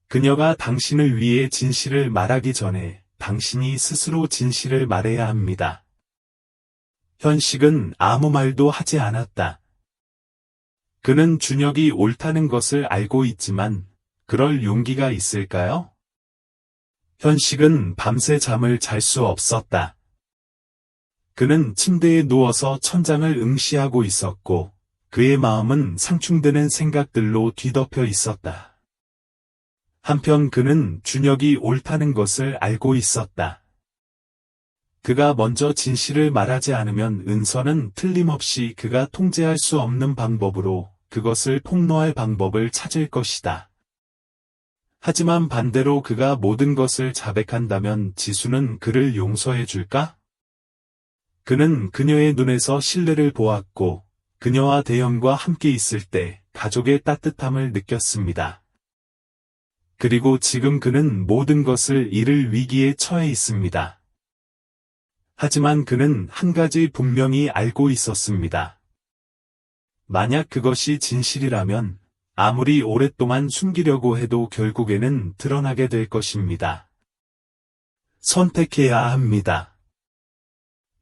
S1: 그녀가 당신을 위해 진실을 말하기 전에 당신이 스스로 진실을 말해야 합니다. 현식은 아무 말도 하지 않았다. 그는 준혁이 옳다는 것을 알고 있지만 그럴 용기가 있을까요? 현식은 밤새 잠을 잘 수 없었다. 그는 침대에 누워서 천장을 응시하고 있었고 그의 마음은 상충되는 생각들로 뒤덮여 있었다. 한편 그는 준혁이 옳다는 것을 알고 있었다. 그가 먼저 진실을 말하지 않으면 은서는 틀림없이 그가 통제할 수 없는 방법으로 그것을 폭로할 방법을 찾을 것이다. 하지만 반대로 그가 모든 것을 자백한다면 지수는 그를 용서해 줄까? 그는 그녀의 눈에서 신뢰를 보았고 그녀와 대연과 함께 있을 때 가족의 따뜻함을 느꼈습니다. 그리고 지금 그는 모든 것을 잃을 위기에 처해 있습니다. 하지만 그는 한 가지 분명히 알고 있었습니다. 만약 그것이 진실이라면 아무리 오랫동안 숨기려고 해도 결국에는 드러나게 될 것입니다. 선택해야 합니다.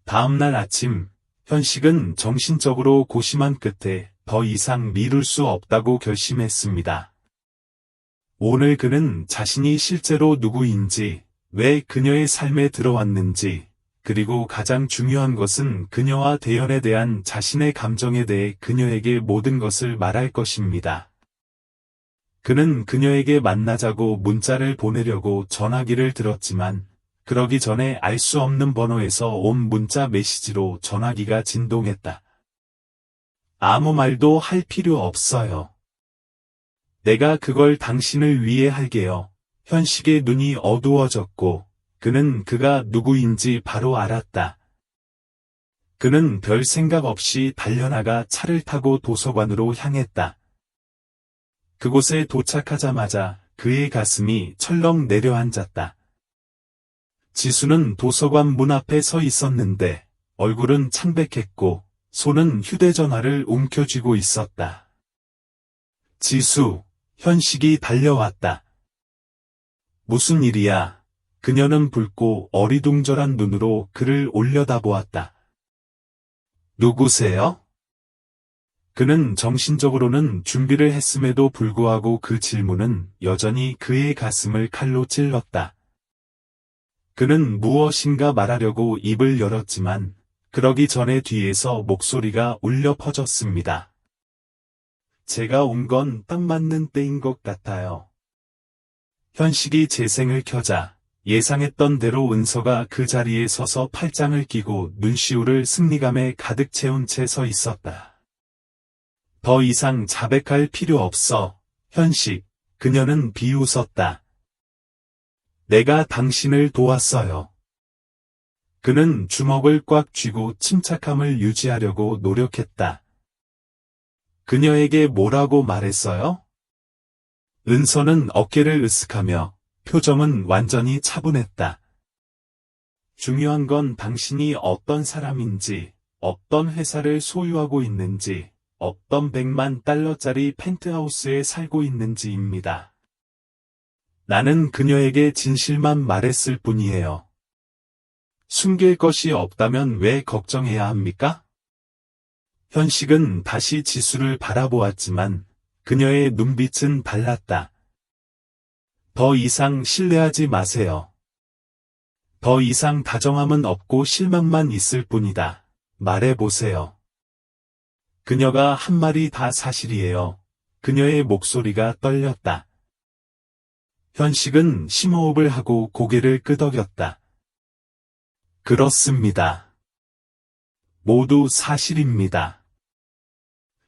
S1: 다음날 아침, 현식은 정신적으로 고심한 끝에 더 이상 미룰 수 없다고 결심했습니다. 오늘 그는 자신이 실제로 누구인지, 왜 그녀의 삶에 들어왔는지, 그리고 가장 중요한 것은 그녀와 대연에 대한 자신의 감정에 대해 그녀에게 모든 것을 말할 것입니다. 그는 그녀에게 만나자고 문자를 보내려고 전화기를 들었지만 그러기 전에 알 수 없는 번호에서 온 문자 메시지로 전화기가 진동했다. 아무 말도 할 필요 없어요. 내가 그걸 당신을 위해 할게요. 현식의 눈이 어두워졌고 그는 그가 누구인지 바로 알았다. 그는 별 생각 없이 달려나가 차를 타고 도서관으로 향했다. 그곳에 도착하자마자 그의 가슴이 철렁 내려앉았다. 지수는 도서관 문 앞에 서 있었는데 얼굴은 창백했고 손은 휴대전화를 움켜쥐고 있었다. 지수, 현식이 달려왔다. 무슨 일이야? 그녀는 붉고 어리둥절한 눈으로 그를 올려다보았다. 누구세요? 그는 정신적으로는 준비를 했음에도 불구하고 그 질문은 여전히 그의 가슴을 칼로 찔렀다. 그는 무엇인가 말하려고 입을 열었지만 그러기 전에 뒤에서 목소리가 울려 퍼졌습니다. 제가 온 건 딱 맞는 때인 것 같아요. 현식이 재생을 켜자 예상했던 대로 은서가 그 자리에 서서 팔짱을 끼고 눈시울을 승리감에 가득 채운 채 서 있었다. 더 이상 자백할 필요 없어, 현식. 그녀는 비웃었다. 내가 당신을 도왔어요. 그는 주먹을 꽉 쥐고 침착함을 유지하려고 노력했다. 그녀에게 뭐라고 말했어요? 은서는 어깨를 으쓱하며 표정은 완전히 차분했다. 중요한 건 당신이 어떤 사람인지, 어떤 회사를 소유하고 있는지, 어떤 100만 달러짜리 펜트하우스에 살고 있는지입니다. 나는 그녀에게 진실만 말했을 뿐이에요. 숨길 것이 없다면 왜 걱정해야 합니까? 현식은 다시 지수를 바라보았지만 그녀의 눈빛은 달랐다. 더 이상 신뢰하지 마세요. 더 이상 다정함은 없고 실망만 있을 뿐이다. 말해보세요. 그녀가 한 말이 다 사실이에요. 그녀의 목소리가 떨렸다. 현식은 심호흡을 하고 고개를 끄덕였다. 그렇습니다. 모두 사실입니다.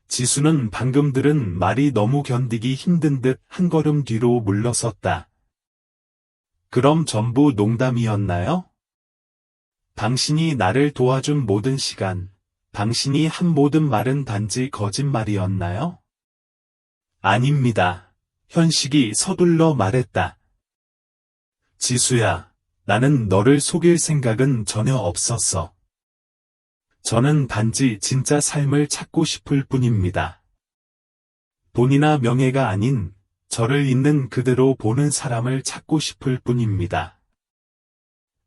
S1: 지수는 방금 들은 말이 너무 견디기 힘든 듯 한 걸음 뒤로 물러섰다. 그럼 전부 농담이었나요? 당신이 나를 도와준 모든 시간, 당신이 한 모든 말은 단지 거짓말이었나요? 아닙니다. 현식이 서둘러 말했다. 지수야, 나는 너를 속일 생각은 전혀 없었어. 저는 단지 진짜 삶을 찾고 싶을 뿐입니다. 돈이나 명예가 아닌 저를 있는 그대로 보는 사람을 찾고 싶을 뿐입니다.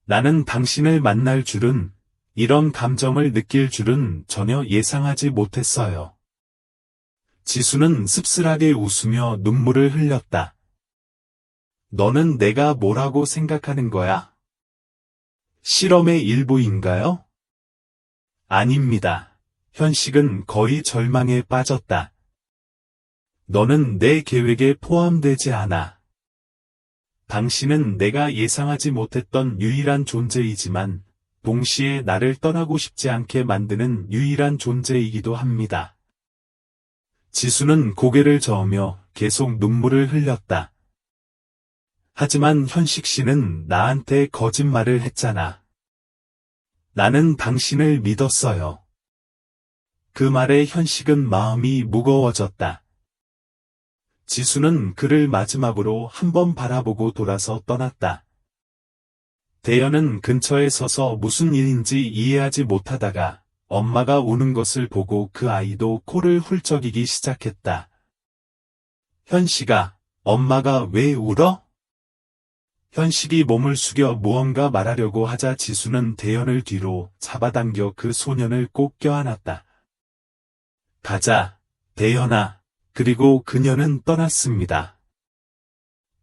S1: 나는 당신을 만날 줄은, 이런 감정을 느낄 줄은 전혀 예상하지 못했어요. 지수는 씁쓸하게 웃으며 눈물을 흘렸다. 너는 내가 뭐라고 생각하는 거야? 실험의 일부인가요? 아닙니다. 현식은 거의 절망에 빠졌다. 너는 내 계획에 포함되지 않아. 당신은 내가 예상하지 못했던 유일한 존재이지만 동시에 나를 떠나고 싶지 않게 만드는 유일한 존재이기도 합니다. 지수는 고개를 저으며 계속 눈물을 흘렸다. 하지만 현식 씨는 나한테 거짓말을 했잖아. 나는 당신을 믿었어요. 그 말에 현식은 마음이 무거워졌다. 지수는 그를 마지막으로 한번 바라보고 돌아서 떠났다. 대현은 근처에 서서 무슨 일인지 이해하지 못하다가 엄마가 우는 것을 보고 그 아이도 코를 훌쩍이기 시작했다. 현식아, 엄마가 왜 울어? 현식이 몸을 숙여 무언가 말하려고 하자 지수는 대현을 뒤로 잡아당겨 그 소년을 꼭 껴안았다. 가자, 대현아. 그리고 그녀는 떠났습니다.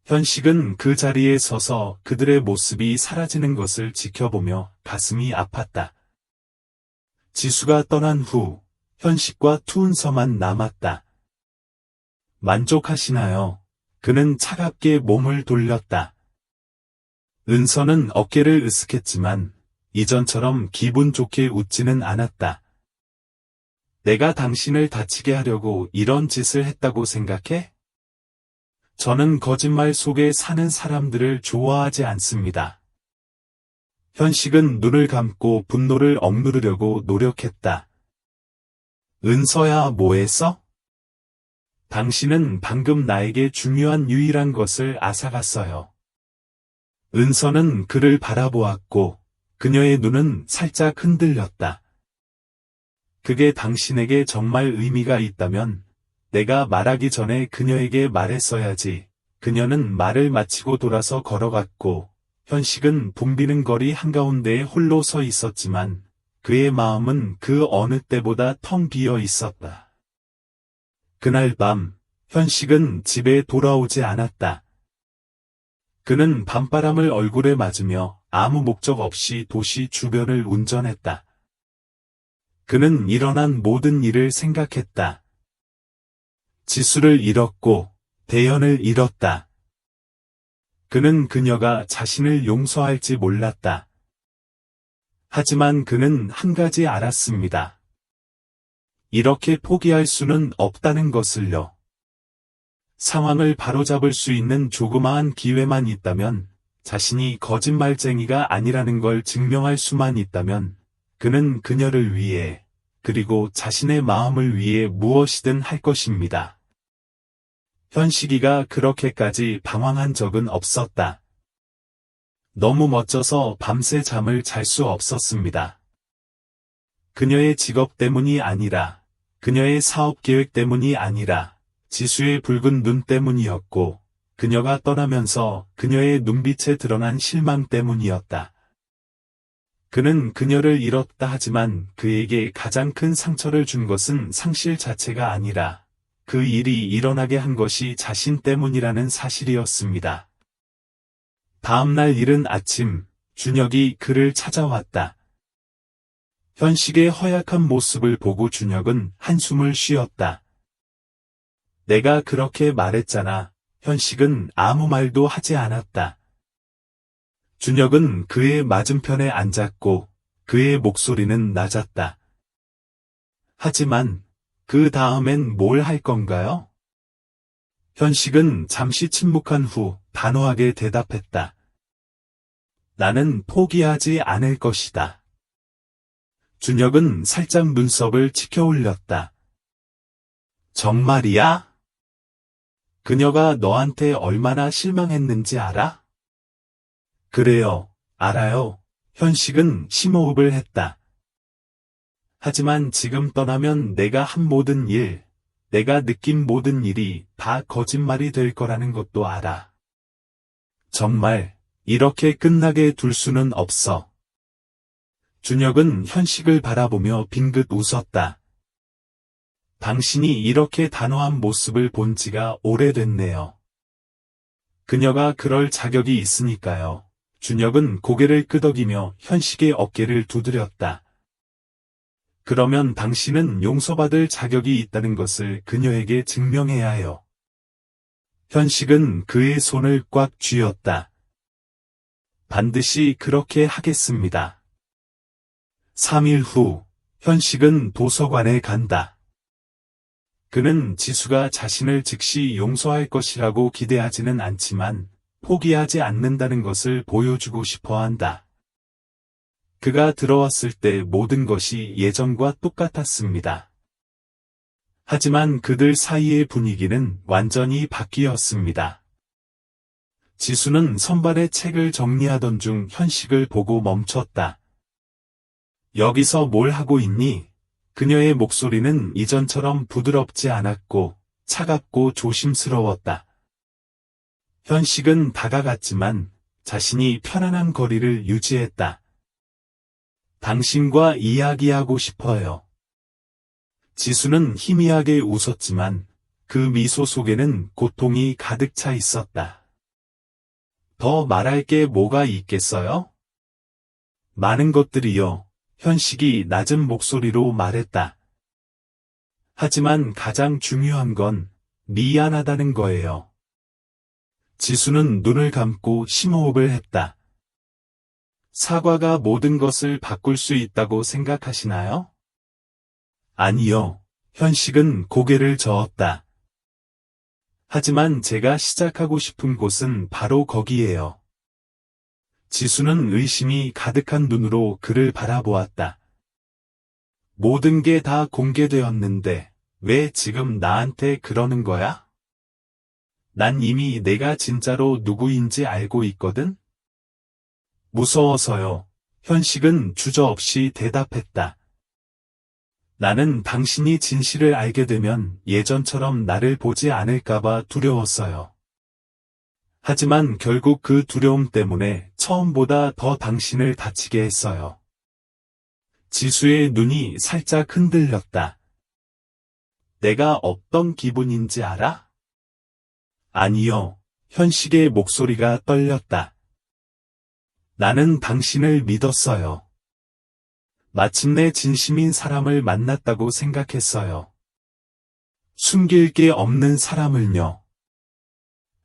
S1: 현식은 그 자리에 서서 그들의 모습이 사라지는 것을 지켜보며 가슴이 아팠다. 지수가 떠난 후 현식과 투은서만 남았다. 만족하시나요? 그는 차갑게 몸을 돌렸다. 은서는 어깨를 으쓱했지만 이전처럼 기분 좋게 웃지는 않았다. 내가 당신을 다치게 하려고 이런 짓을 했다고 생각해? 저는 거짓말 속에 사는 사람들을 좋아하지 않습니다. 현식은 눈을 감고 분노를 억누르려고 노력했다. 은서야, 뭐했어? 당신은 방금 나에게 중요한 유일한 것을 앗아갔어요. 은서는 그를 바라보았고 그녀의 눈은 살짝 흔들렸다. 그게 당신에게 정말 의미가 있다면 내가 말하기 전에 그녀에게 말했어야지. 그녀는 말을 마치고 돌아서 걸어갔고 현식은 붐비는 거리 한가운데에 홀로 서 있었지만 그의 마음은 그 어느 때보다 텅 비어 있었다. 그날 밤 현식은 집에 돌아오지 않았다. 그는 밤바람을 얼굴에 맞으며 아무 목적 없이 도시 주변을 운전했다. 그는 일어난 모든 일을 생각했다. 지수를 잃었고 대연을 잃었다. 그는 그녀가 자신을 용서할지 몰랐다. 하지만 그는 한 가지 알았습니다. 이렇게 포기할 수는 없다는 것을요. 상황을 바로잡을 수 있는 조그마한 기회만 있다면, 자신이 거짓말쟁이가 아니라는 걸 증명할 수만 있다면, 그는 그녀를 위해, 그리고 자신의 마음을 위해 무엇이든 할 것입니다. 현식이가 그렇게까지 방황한 적은 없었다. 너무 멋져서 밤새 잠을 잘 수 없었습니다. 그녀의 직업 때문이 아니라, 그녀의 사업 계획 때문이 아니라, 지수의 붉은 눈 때문이었고, 그녀가 떠나면서 그녀의 눈빛에 드러난 실망 때문이었다. 그는 그녀를 잃었다 하지만 그에게 가장 큰 상처를 준 것은 상실 자체가 아니라 그 일이 일어나게 한 것이 자신 때문이라는 사실이었습니다. 다음날 이른 아침, 준혁이 그를 찾아왔다. 현식의 허약한 모습을 보고 준혁은 한숨을 쉬었다. 내가 그렇게 말했잖아. 현식은 아무 말도 하지 않았다. 준혁은 그의 맞은편에 앉았고 그의 목소리는 낮았다. 하지만 그 다음엔 뭘 할 건가요? 현식은 잠시 침묵한 후 단호하게 대답했다. 나는 포기하지 않을 것이다. 준혁은 살짝 눈썹을 치켜 올렸다. 정말이야? 그녀가 너한테 얼마나 실망했는지 알아? 그래요, 알아요. 현식은 심호흡을 했다. 하지만 지금 떠나면 내가 한 모든 일, 내가 느낀 모든 일이 다 거짓말이 될 거라는 것도 알아. 정말 이렇게 끝나게 둘 수는 없어. 준혁은 현식을 바라보며 빙긋 웃었다. 당신이 이렇게 단호한 모습을 본 지가 오래됐네요. 그녀가 그럴 자격이 있으니까요. 준혁은 고개를 끄덕이며 현식의 어깨를 두드렸다. 그러면 당신은 용서받을 자격이 있다는 것을 그녀에게 증명해야 해요. 현식은 그의 손을 꽉 쥐었다. 반드시 그렇게 하겠습니다. 3일 후, 현식은 도서관에 간다. 그는 지수가 자신을 즉시 용서할 것이라고 기대하지는 않지만 포기하지 않는다는 것을 보여주고 싶어 한다. 그가 들어왔을 때 모든 것이 예전과 똑같았습니다. 하지만 그들 사이의 분위기는 완전히 바뀌었습니다. 지수는 선반에 책을 정리하던 중 현식을 보고 멈췄다. 여기서 뭘 하고 있니? 그녀의 목소리는 이전처럼 부드럽지 않았고 차갑고 조심스러웠다. 현식은 다가갔지만 자신이 편안한 거리를 유지했다. 당신과 이야기하고 싶어요. 지수는 희미하게 웃었지만 그 미소 속에는 고통이 가득 차 있었다. 더 말할 게 뭐가 있겠어요? 많은 것들이요. 현식이 낮은 목소리로 말했다. 하지만 가장 중요한 건 미안하다는 거예요. 지수는 눈을 감고 심호흡을 했다. 사과가 모든 것을 바꿀 수 있다고 생각하시나요? 아니요. 현식은 고개를 저었다. 하지만 제가 시작하고 싶은 곳은 바로 거기예요. 지수는 의심이 가득한 눈으로 그를 바라보았다. 모든 게 다 공개되었는데 왜 지금 나한테 그러는 거야? 난 이미 내가 진짜로 누구인지 알고 있거든? 무서워서요. 현식은 주저없이 대답했다. 나는 당신이 진실을 알게 되면 예전처럼 나를 보지 않을까봐 두려웠어요. 하지만 결국 그 두려움 때문에 처음보다 더 당신을 다치게 했어요. 지수의 눈이 살짝 흔들렸다. 내가 어떤 기분인지 알아? 아니요. 현식의 목소리가 떨렸다. 나는 당신을 믿었어요. 마침내 진심인 사람을 만났다고 생각했어요. 숨길 게 없는 사람을요.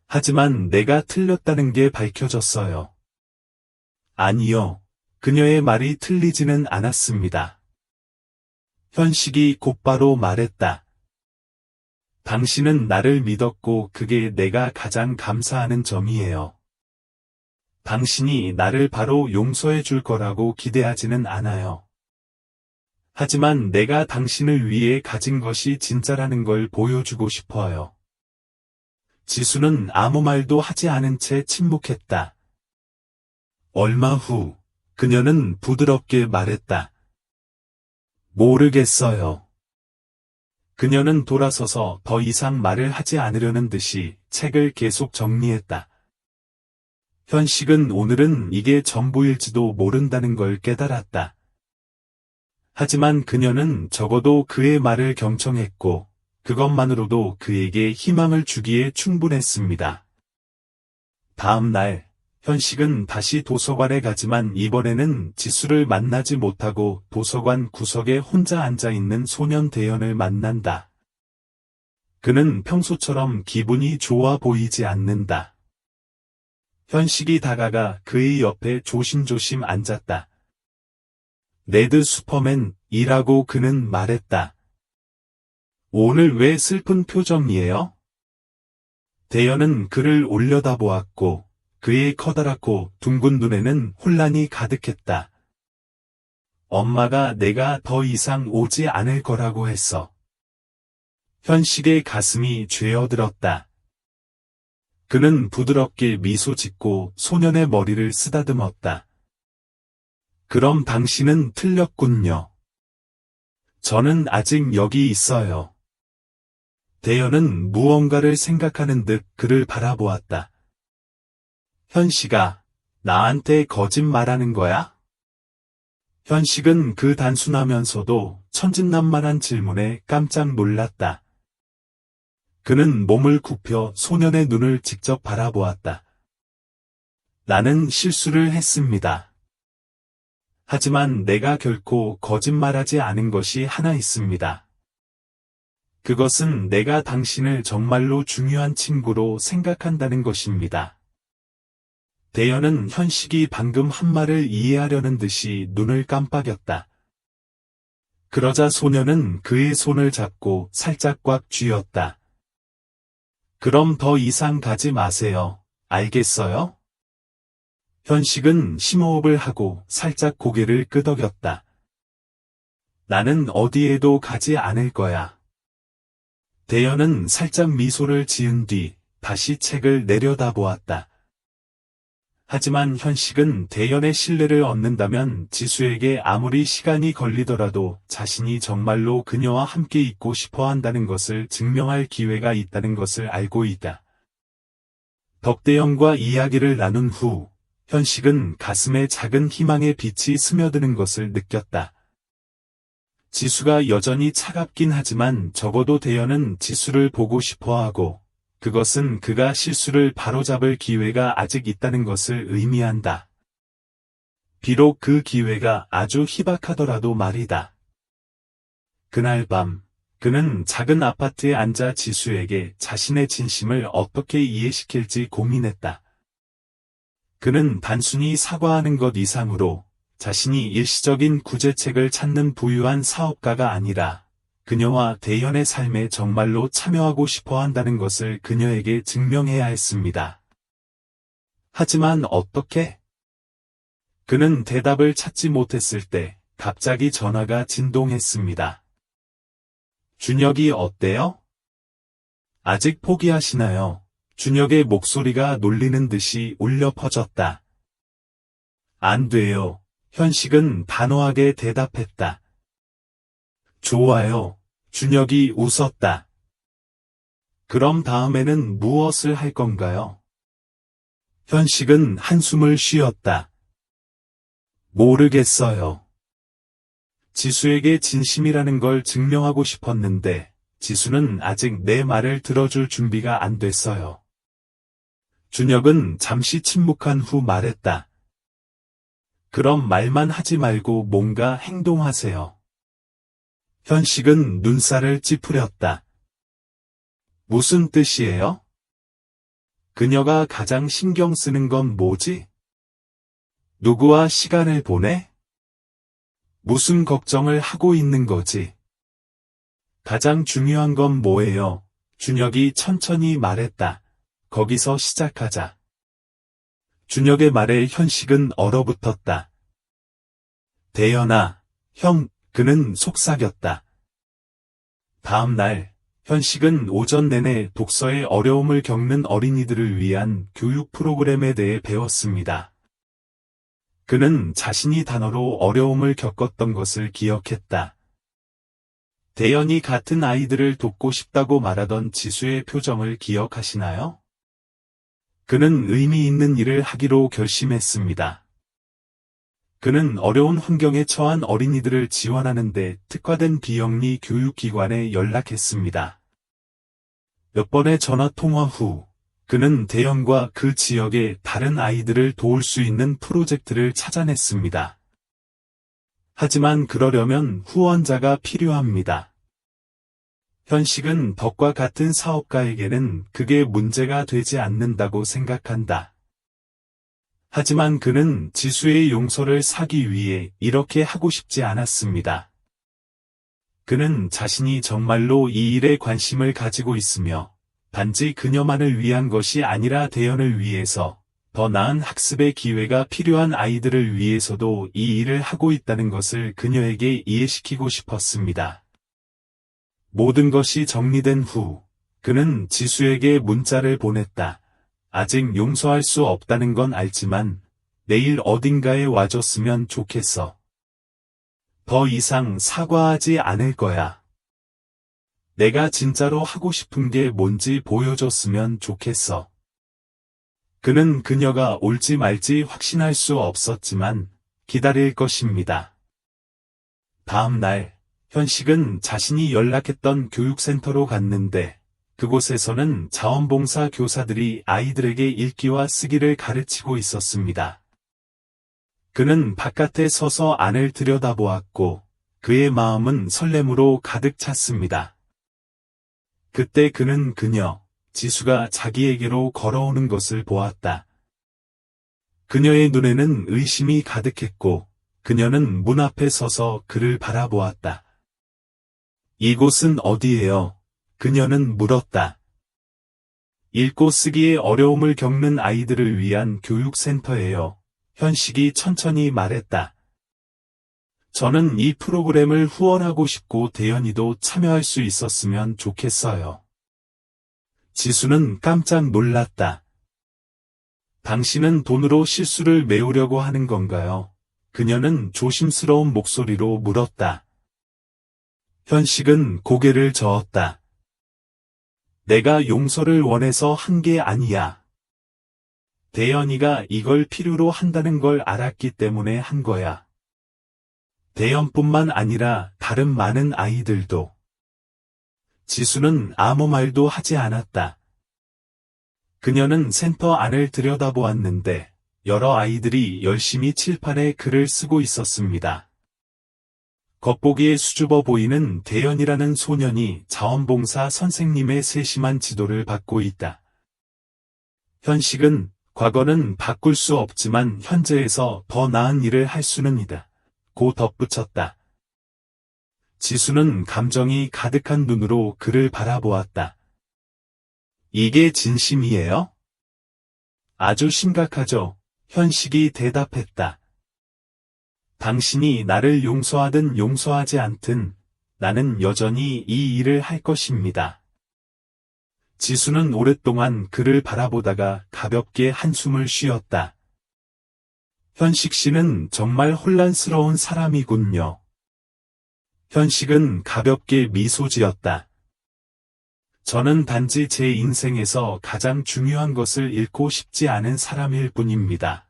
S1: 하지만 내가 틀렸다는 게 밝혀졌어요. 아니요. 그녀의 말이 틀리지는 않았습니다. 현식이 곧바로 말했다. 당신은 나를 믿었고 그게 내가 가장 감사하는 점이에요. 당신이 나를 바로 용서해 줄 거라고 기대하지는 않아요. 하지만 내가 당신을 위해 가진 것이 진짜라는 걸 보여주고 싶어요. 지수는 아무 말도 하지 않은 채 침묵했다. 얼마 후, 그녀는 부드럽게 말했다. 모르겠어요. 그녀는 돌아서서 더 이상 말을 하지 않으려는 듯이 책을 계속 정리했다. 현식은 오늘은 이게 전부일지도 모른다는 걸 깨달았다. 하지만 그녀는 적어도 그의 말을 경청했고, 그것만으로도 그에게 희망을 주기에 충분했습니다. 다음 날, 현식은 다시 도서관에 가지만 이번에는 지수를 만나지 못하고 도서관 구석에 혼자 앉아있는 소년 대연을 만난다. 그는 평소처럼 기분이 좋아 보이지 않는다. 현식이 다가가 그의 옆에 조심조심 앉았다. 레드 슈퍼맨이라고 그는 말했다. 오늘 왜 슬픈 표정이에요? 대연은 그를 올려다보았고 그의 커다랗고 둥근 눈에는 혼란이 가득했다. 엄마가 내가 더 이상 오지 않을 거라고 했어. 현식의 가슴이 죄어들었다. 그는 부드럽게 미소 짓고 소년의 머리를 쓰다듬었다. 그럼 당신은 틀렸군요. 저는 아직 여기 있어요. 대연은 무언가를 생각하는 듯 그를 바라보았다. 현식아, 나한테 거짓말하는 거야? 현식은 그 단순하면서도 천진난만한 질문에 깜짝 놀랐다. 그는 몸을 굽혀 소년의 눈을 직접 바라보았다. 나는 실수를 했습니다. 하지만 내가 결코 거짓말하지 않은 것이 하나 있습니다. 그것은 내가 당신을 정말로 중요한 친구로 생각한다는 것입니다. 대연은 현식이 방금 한 말을 이해하려는 듯이 눈을 깜빡였다. 그러자 소년은 그의 손을 잡고 살짝 꽉 쥐었다. 그럼 더 이상 가지 마세요. 알겠어요? 현식은 심호흡을 하고 살짝 고개를 끄덕였다. 나는 어디에도 가지 않을 거야. 대연은 살짝 미소를 지은 뒤 다시 책을 내려다보았다. 하지만 현식은 대연의 신뢰를 얻는다면 지수에게 아무리 시간이 걸리더라도 자신이 정말로 그녀와 함께 있고 싶어 한다는 것을 증명할 기회가 있다는 것을 알고 있다. 덕대연과 이야기를 나눈 후 현식은 가슴에 작은 희망의 빛이 스며드는 것을 느꼈다. 지수가 여전히 차갑긴 하지만 적어도 대연은 지수를 보고 싶어하고 그것은 그가 실수를 바로잡을 기회가 아직 있다는 것을 의미한다. 비록 그 기회가 아주 희박하더라도 말이다. 그날 밤, 그는 작은 아파트에 앉아 지수에게 자신의 진심을 어떻게 이해시킬지 고민했다. 그는 단순히 사과하는 것 이상으로 자신이 일시적인 구제책을 찾는 부유한 사업가가 아니라 그녀와 대연의 삶에 정말로 참여하고 싶어 한다는 것을 그녀에게 증명해야 했습니다. 하지만 어떻게? 그는 대답을 찾지 못했을 때 갑자기 전화가 진동했습니다. 준혁이 어때요? 아직 포기하시나요? 준혁의 목소리가 놀리는 듯이 울려 퍼졌다. 안 돼요. 현식은 단호하게 대답했다. 좋아요. 준혁이 웃었다. 그럼 다음에는 무엇을 할 건가요? 현식은 한숨을 쉬었다. 모르겠어요. 지수에게 진심이라는 걸 증명하고 싶었는데 지수는 아직 내 말을 들어줄 준비가 안 됐어요. 준혁은 잠시 침묵한 후 말했다. 그럼 말만 하지 말고 뭔가 행동하세요. 현식은 눈살을 찌푸렸다. 무슨 뜻이에요? 그녀가 가장 신경 쓰는 건 뭐지? 누구와 시간을 보내? 무슨 걱정을 하고 있는 거지? 가장 중요한 건 뭐예요? 준혁이 천천히 말했다. 거기서 시작하자. 준혁의 말에 현식은 얼어붙었다. 대연아, 형, 그는 속삭였다. 다음 날, 현식은 오전 내내 독서에 어려움을 겪는 어린이들을 위한 교육 프로그램에 대해 배웠습니다. 그는 자신이 단어로 어려움을 겪었던 것을 기억했다. 대연이 같은 아이들을 돕고 싶다고 말하던 지수의 표정을 기억하시나요? 그는 의미 있는 일을 하기로 결심했습니다. 그는 어려운 환경에 처한 어린이들을 지원하는 데 특화된 비영리 교육기관에 연락했습니다. 몇 번의 전화 통화 후, 그는 대연과 그 지역의 다른 아이들을 도울 수 있는 프로젝트를 찾아냈습니다. 하지만 그러려면 후원자가 필요합니다. 현식은 덕과 같은 사업가에게는 그게 문제가 되지 않는다고 생각한다. 하지만 그는 지수의 용서를 사기 위해 이렇게 하고 싶지 않았습니다. 그는 자신이 정말로 이 일에 관심을 가지고 있으며 단지 그녀만을 위한 것이 아니라 대연을 위해서 더 나은 학습의 기회가 필요한 아이들을 위해서도 이 일을 하고 있다는 것을 그녀에게 이해시키고 싶었습니다. 모든 것이 정리된 후 그는 지수에게 문자를 보냈다. 아직 용서할 수 없다는 건 알지만 내일 어딘가에 와줬으면 좋겠어. 더 이상 사과하지 않을 거야. 내가 진짜로 하고 싶은 게 뭔지 보여줬으면 좋겠어. 그는 그녀가 올지 말지 확신할 수 없었지만 기다릴 것입니다. 다음 날, 현식은 자신이 연락했던 교육센터로 갔는데 그곳에서는 자원봉사 교사들이 아이들에게 읽기와 쓰기를 가르치고 있었습니다. 그는 바깥에 서서 안을 들여다보았고 그의 마음은 설렘으로 가득 찼습니다. 그때 그는 그녀, 지수가 자기에게로 걸어오는 것을 보았다. 그녀의 눈에는 의심이 가득했고 그녀는 문 앞에 서서 그를 바라보았다. 이곳은 어디예요? 그녀는 물었다. 읽고 쓰기에 어려움을 겪는 아이들을 위한 교육센터예요. 현식이 천천히 말했다. 저는 이 프로그램을 후원하고 싶고 대연이도 참여할 수 있었으면 좋겠어요. 지수는 깜짝 놀랐다. 당신은 돈으로 실수를 메우려고 하는 건가요? 그녀는 조심스러운 목소리로 물었다. 현식은 고개를 저었다. 내가 용서를 원해서 한 게 아니야. 대연이가 이걸 필요로 한다는 걸 알았기 때문에 한 거야. 대연뿐만 아니라 다른 많은 아이들도. 지수는 아무 말도 하지 않았다. 그녀는 센터 안을 들여다보았는데 여러 아이들이 열심히 칠판에 글을 쓰고 있었습니다. 겉보기에 수줍어 보이는 대연이라는 소년이 자원봉사 선생님의 세심한 지도를 받고 있다. 현식은 과거는 바꿀 수 없지만 현재에서 더 나은 일을 할 수는 있다. 고 덧붙였다. 지수는 감정이 가득한 눈으로 그를 바라보았다. 이게 진심이에요? 아주 심각하죠. 현식이 대답했다. 당신이 나를 용서하든 용서하지 않든 나는 여전히 이 일을 할 것입니다. 지수는 오랫동안 그를 바라보다가 가볍게 한숨을 쉬었다. 현식 씨는 정말 혼란스러운 사람이군요. 현식은 가볍게 미소 지었다. 저는 단지 제 인생에서 가장 중요한 것을 잃고 싶지 않은 사람일 뿐입니다.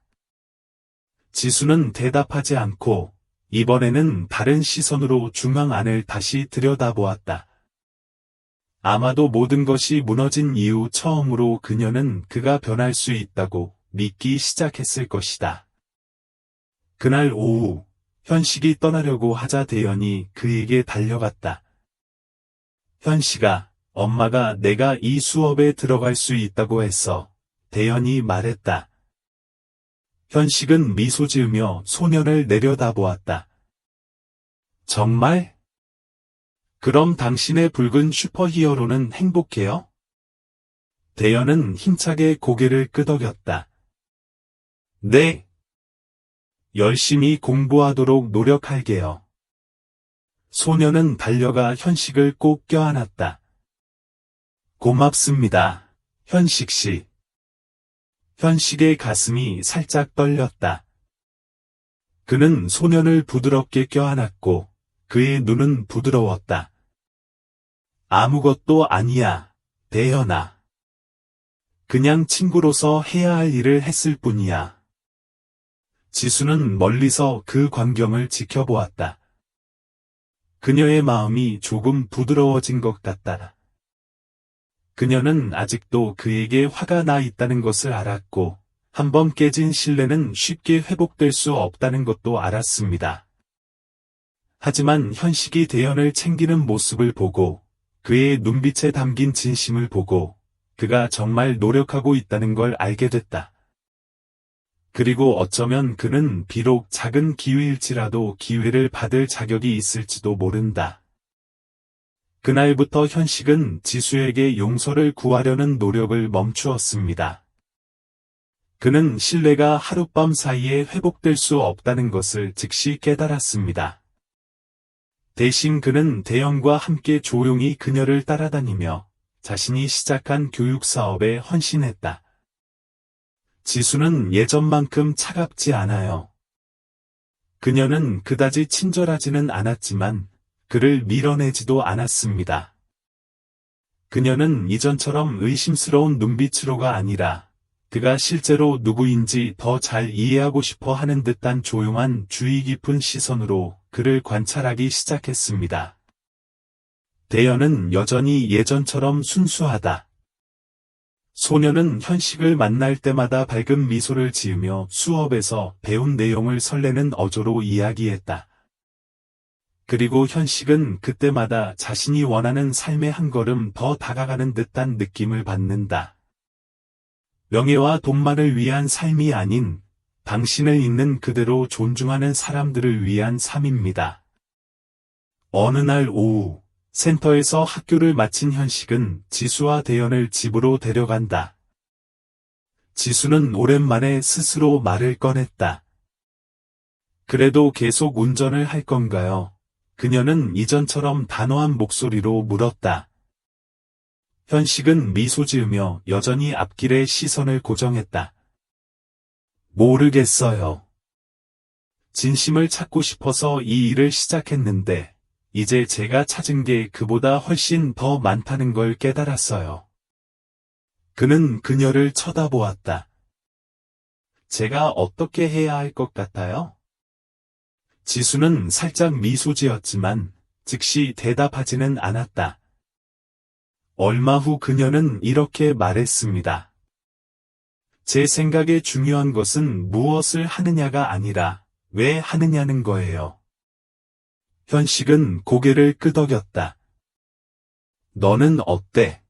S1: 지수는 대답하지 않고 이번에는 다른 시선으로 중앙 안을 다시 들여다보았다. 아마도 모든 것이 무너진 이후 처음으로 그녀는 그가 변할 수 있다고 믿기 시작했을 것이다. 그날 오후, 현식이 떠나려고 하자 대연이 그에게 달려갔다. 현식아, 엄마가 내가 이 수업에 들어갈 수 있다고 했어. 대연이 말했다. 현식은 미소 지으며 소년을 내려다보았다. 정말? 그럼 당신의 붉은 슈퍼히어로는 행복해요? 대연은 힘차게 고개를 끄덕였다. 네. 열심히 공부하도록 노력할게요. 소년은 달려가 현식을 꼭 껴안았다. 고맙습니다, 현식 씨. 현식의 가슴이 살짝 떨렸다. 그는 소년을 부드럽게 껴안았고 그의 눈은 부드러웠다. 아무것도 아니야, 대연아. 그냥 친구로서 해야 할 일을 했을 뿐이야. 지수는 멀리서 그 광경을 지켜보았다. 그녀의 마음이 조금 부드러워진 것 같다. 그녀는 아직도 그에게 화가 나 있다는 것을 알았고, 한번 깨진 신뢰는 쉽게 회복될 수 없다는 것도 알았습니다. 하지만 현식이 대연을 챙기는 모습을 보고, 그의 눈빛에 담긴 진심을 보고, 그가 정말 노력하고 있다는 걸 알게 됐다. 그리고 어쩌면 그는 비록 작은 기회일지라도 기회를 받을 자격이 있을지도 모른다. 그날부터 현식은 지수에게 용서를 구하려는 노력을 멈추었습니다. 그는 신뢰가 하룻밤 사이에 회복될 수 없다는 것을 즉시 깨달았습니다. 대신 그는 대연과 함께 조용히 그녀를 따라다니며 자신이 시작한 교육 사업에 헌신했다. 지수는 예전만큼 차갑지 않아요. 그녀는 그다지 친절하지는 않았지만 그를 밀어내지도 않았습니다. 그녀는 이전처럼 의심스러운 눈빛으로가 아니라 그가 실제로 누구인지 더 잘 이해하고 싶어 하는 듯한 조용한 주의 깊은 시선으로 그를 관찰하기 시작했습니다. 대연은 여전히 예전처럼 순수하다. 소녀는 현식을 만날 때마다 밝은 미소를 지으며 수업에서 배운 내용을 설레는 어조로 이야기했다. 그리고 현식은 그때마다 자신이 원하는 삶의 한 걸음 더 다가가는 듯한 느낌을 받는다. 명예와 돈만을 위한 삶이 아닌 당신을 있는 그대로 존중하는 사람들을 위한 삶입니다. 어느 날 오후, 센터에서 학교를 마친 현식은 지수와 대연을 집으로 데려간다. 지수는 오랜만에 스스로 말을 꺼냈다. 그래도 계속 운전을 할 건가요? 그녀는 이전처럼 단호한 목소리로 물었다. 현식은 미소 지으며 여전히 앞길에 시선을 고정했다. 모르겠어요. 진심을 찾고 싶어서 이 일을 시작했는데 이제 제가 찾은 게 그보다 훨씬 더 많다는 걸 깨달았어요. 그는 그녀를 쳐다보았다. 제가 어떻게 해야 할 것 같아요? 지수는 살짝 미소 지었지만 즉시 대답하지는 않았다. 얼마 후 그녀는 이렇게 말했습니다. 제 생각에 중요한 것은 무엇을 하느냐가 아니라 왜 하느냐는 거예요. 현식은 고개를 끄덕였다. 너는 어때?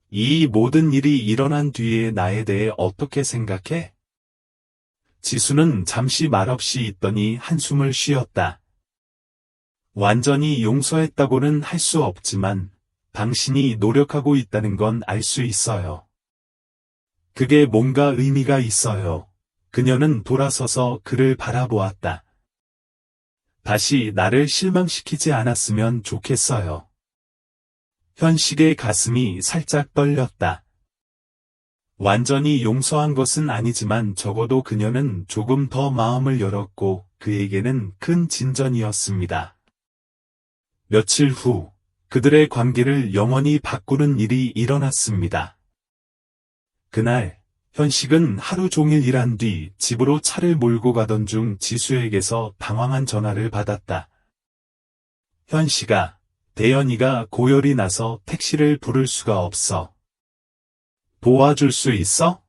S1: 이 모든 일이 일어난 뒤에 나에 대해 어떻게 생각해? 지수는 잠시 말없이 있더니 한숨을 쉬었다. 완전히 용서했다고는 할 수 없지만 당신이 노력하고 있다는 건 알 수 있어요. 그게 뭔가 의미가 있어요. 그녀는 돌아서서 그를 바라보았다. 다시 나를 실망시키지 않았으면 좋겠어요. 현식의 가슴이 살짝 떨렸다. 완전히 용서한 것은 아니지만 적어도 그녀는 조금 더 마음을 열었고 그에게는 큰 진전이었습니다. 며칠 후 그들의 관계를 영원히 바꾸는 일이 일어났습니다. 그날 현식은 하루 종일 일한 뒤 집으로 차를 몰고 가던 중 지수에게서 당황한 전화를 받았다. 현식아, 대연이가 고열이 나서 택시를 부를 수가 없어. 도와줄 수 있어?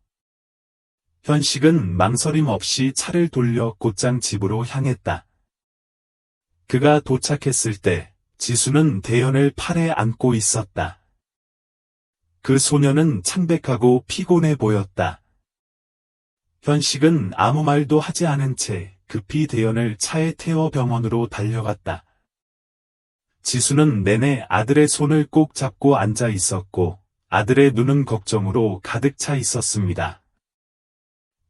S1: 현식은 망설임 없이 차를 돌려 곧장 집으로 향했다. 그가 도착했을 때 지수는 대연을 팔에 안고 있었다. 그 소녀는 창백하고 피곤해 보였다. 현식은 아무 말도 하지 않은 채 급히 대연을 차에 태워 병원으로 달려갔다. 지수는 내내 아들의 손을 꼭 잡고 앉아 있었고 아들의 눈은 걱정으로 가득 차 있었습니다.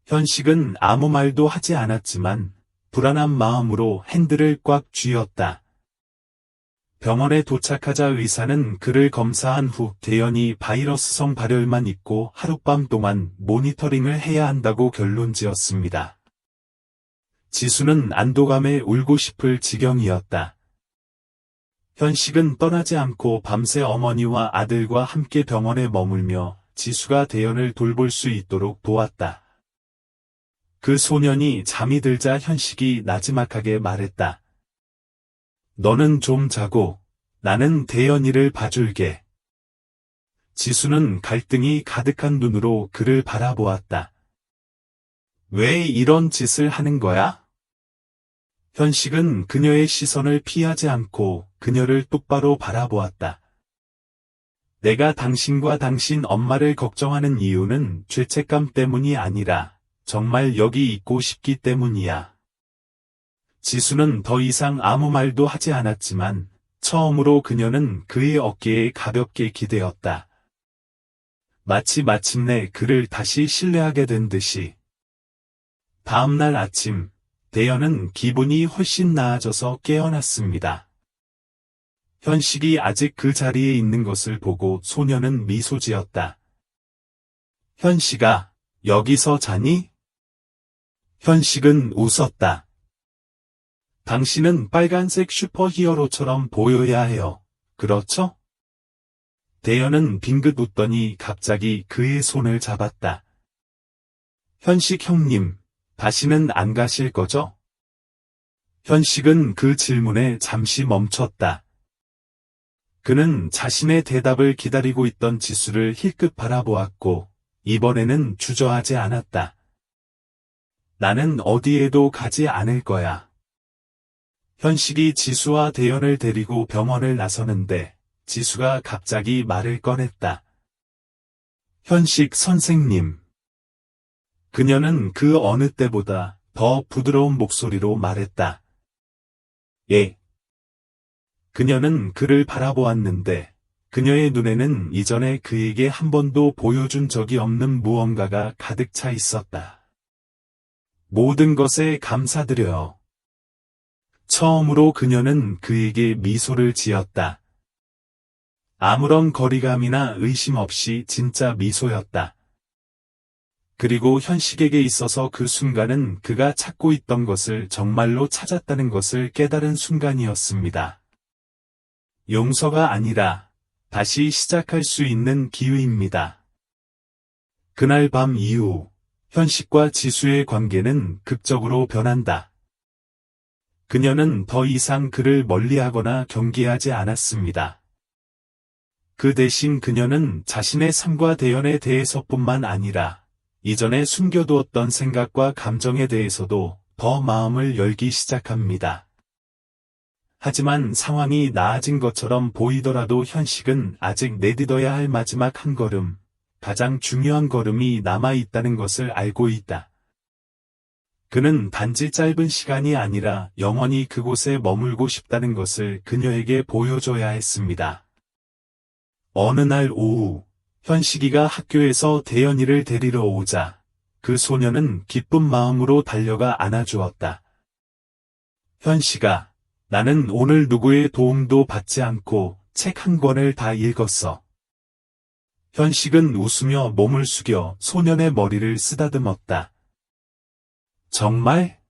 S1: 현식은 아무 말도 하지 않았지만 불안한 마음으로 핸들을 꽉 쥐었다. 병원에 도착하자 의사는 그를 검사한 후 대연이 바이러스성 발열만 있고 하룻밤 동안 모니터링을 해야 한다고 결론지었습니다. 지수는 안도감에 울고 싶을 지경이었다. 현식은 떠나지 않고 밤새 어머니와 아들과 함께 병원에 머물며 지수가 대연을 돌볼 수 있도록 도왔다. 그 소년이 잠이 들자 현식이 나지막하게 말했다. 너는 좀 자고 나는 대연이를 봐줄게. 지수는 갈등이 가득한 눈으로 그를 바라보았다. 왜 이런 짓을 하는 거야? 현식은 그녀의 시선을 피하지 않고 그녀를 똑바로 바라보았다. 내가 당신과 당신 엄마를 걱정하는 이유는 죄책감 때문이 아니라 정말 여기 있고 싶기 때문이야. 지수는 더 이상 아무 말도 하지 않았지만 처음으로 그녀는 그의 어깨에 가볍게 기대었다. 마치 마침내 그를 다시 신뢰하게 된 듯이. 다음날 아침, 대연은 기분이 훨씬 나아져서 깨어났습니다. 현식이 아직 그 자리에 있는 것을 보고 소녀는 미소 지었다. 현식아, 여기서 자니? 현식은 웃었다. 당신은 빨간색 슈퍼히어로처럼 보여야 해요. 그렇죠? 대연은 빙긋 웃더니 갑자기 그의 손을 잡았다. 현식 형님, 다시는 안 가실 거죠? 현식은 그 질문에 잠시 멈췄다. 그는 자신의 대답을 기다리고 있던 지수를 힐끗 바라보았고 이번에는 주저하지 않았다. 나는 어디에도 가지 않을 거야. 현식이 지수와 대연을 데리고 병원을 나서는데 지수가 갑자기 말을 꺼냈다. 현식 선생님. 그녀는 그 어느 때보다 더 부드러운 목소리로 말했다. 예. 그녀는 그를 바라보았는데 그녀의 눈에는 이전에 그에게 한 번도 보여준 적이 없는 무언가가 가득 차 있었다. 모든 것에 감사드려요. 처음으로 그녀는 그에게 미소를 지었다. 아무런 거리감이나 의심 없이 진짜 미소였다. 그리고 현식에게 있어서 그 순간은 그가 찾고 있던 것을 정말로 찾았다는 것을 깨달은 순간이었습니다. 용서가 아니라 다시 시작할 수 있는 기회입니다. 그날 밤 이후 현식과 지수의 관계는 극적으로 변한다. 그녀는 더 이상 그를 멀리하거나 경계하지 않았습니다. 그 대신 그녀는 자신의 삶과 대연에 대해서뿐만 아니라 이전에 숨겨두었던 생각과 감정에 대해서도 더 마음을 열기 시작합니다. 하지만 상황이 나아진 것처럼 보이더라도 현식은 아직 내딛어야 할 마지막 한 걸음, 가장 중요한 걸음이 남아있다는 것을 알고 있다. 그는 단지 짧은 시간이 아니라 영원히 그곳에 머물고 싶다는 것을 그녀에게 보여줘야 했습니다. 어느 날 오후, 현식이가 학교에서 대연이를 데리러 오자 그 소녀는 기쁜 마음으로 달려가 안아주었다. 현식아, 나는 오늘 누구의 도움도 받지 않고 책 한 권을 다 읽었어. 현식은 웃으며 몸을 숙여 소년의 머리를 쓰다듬었다. 정말?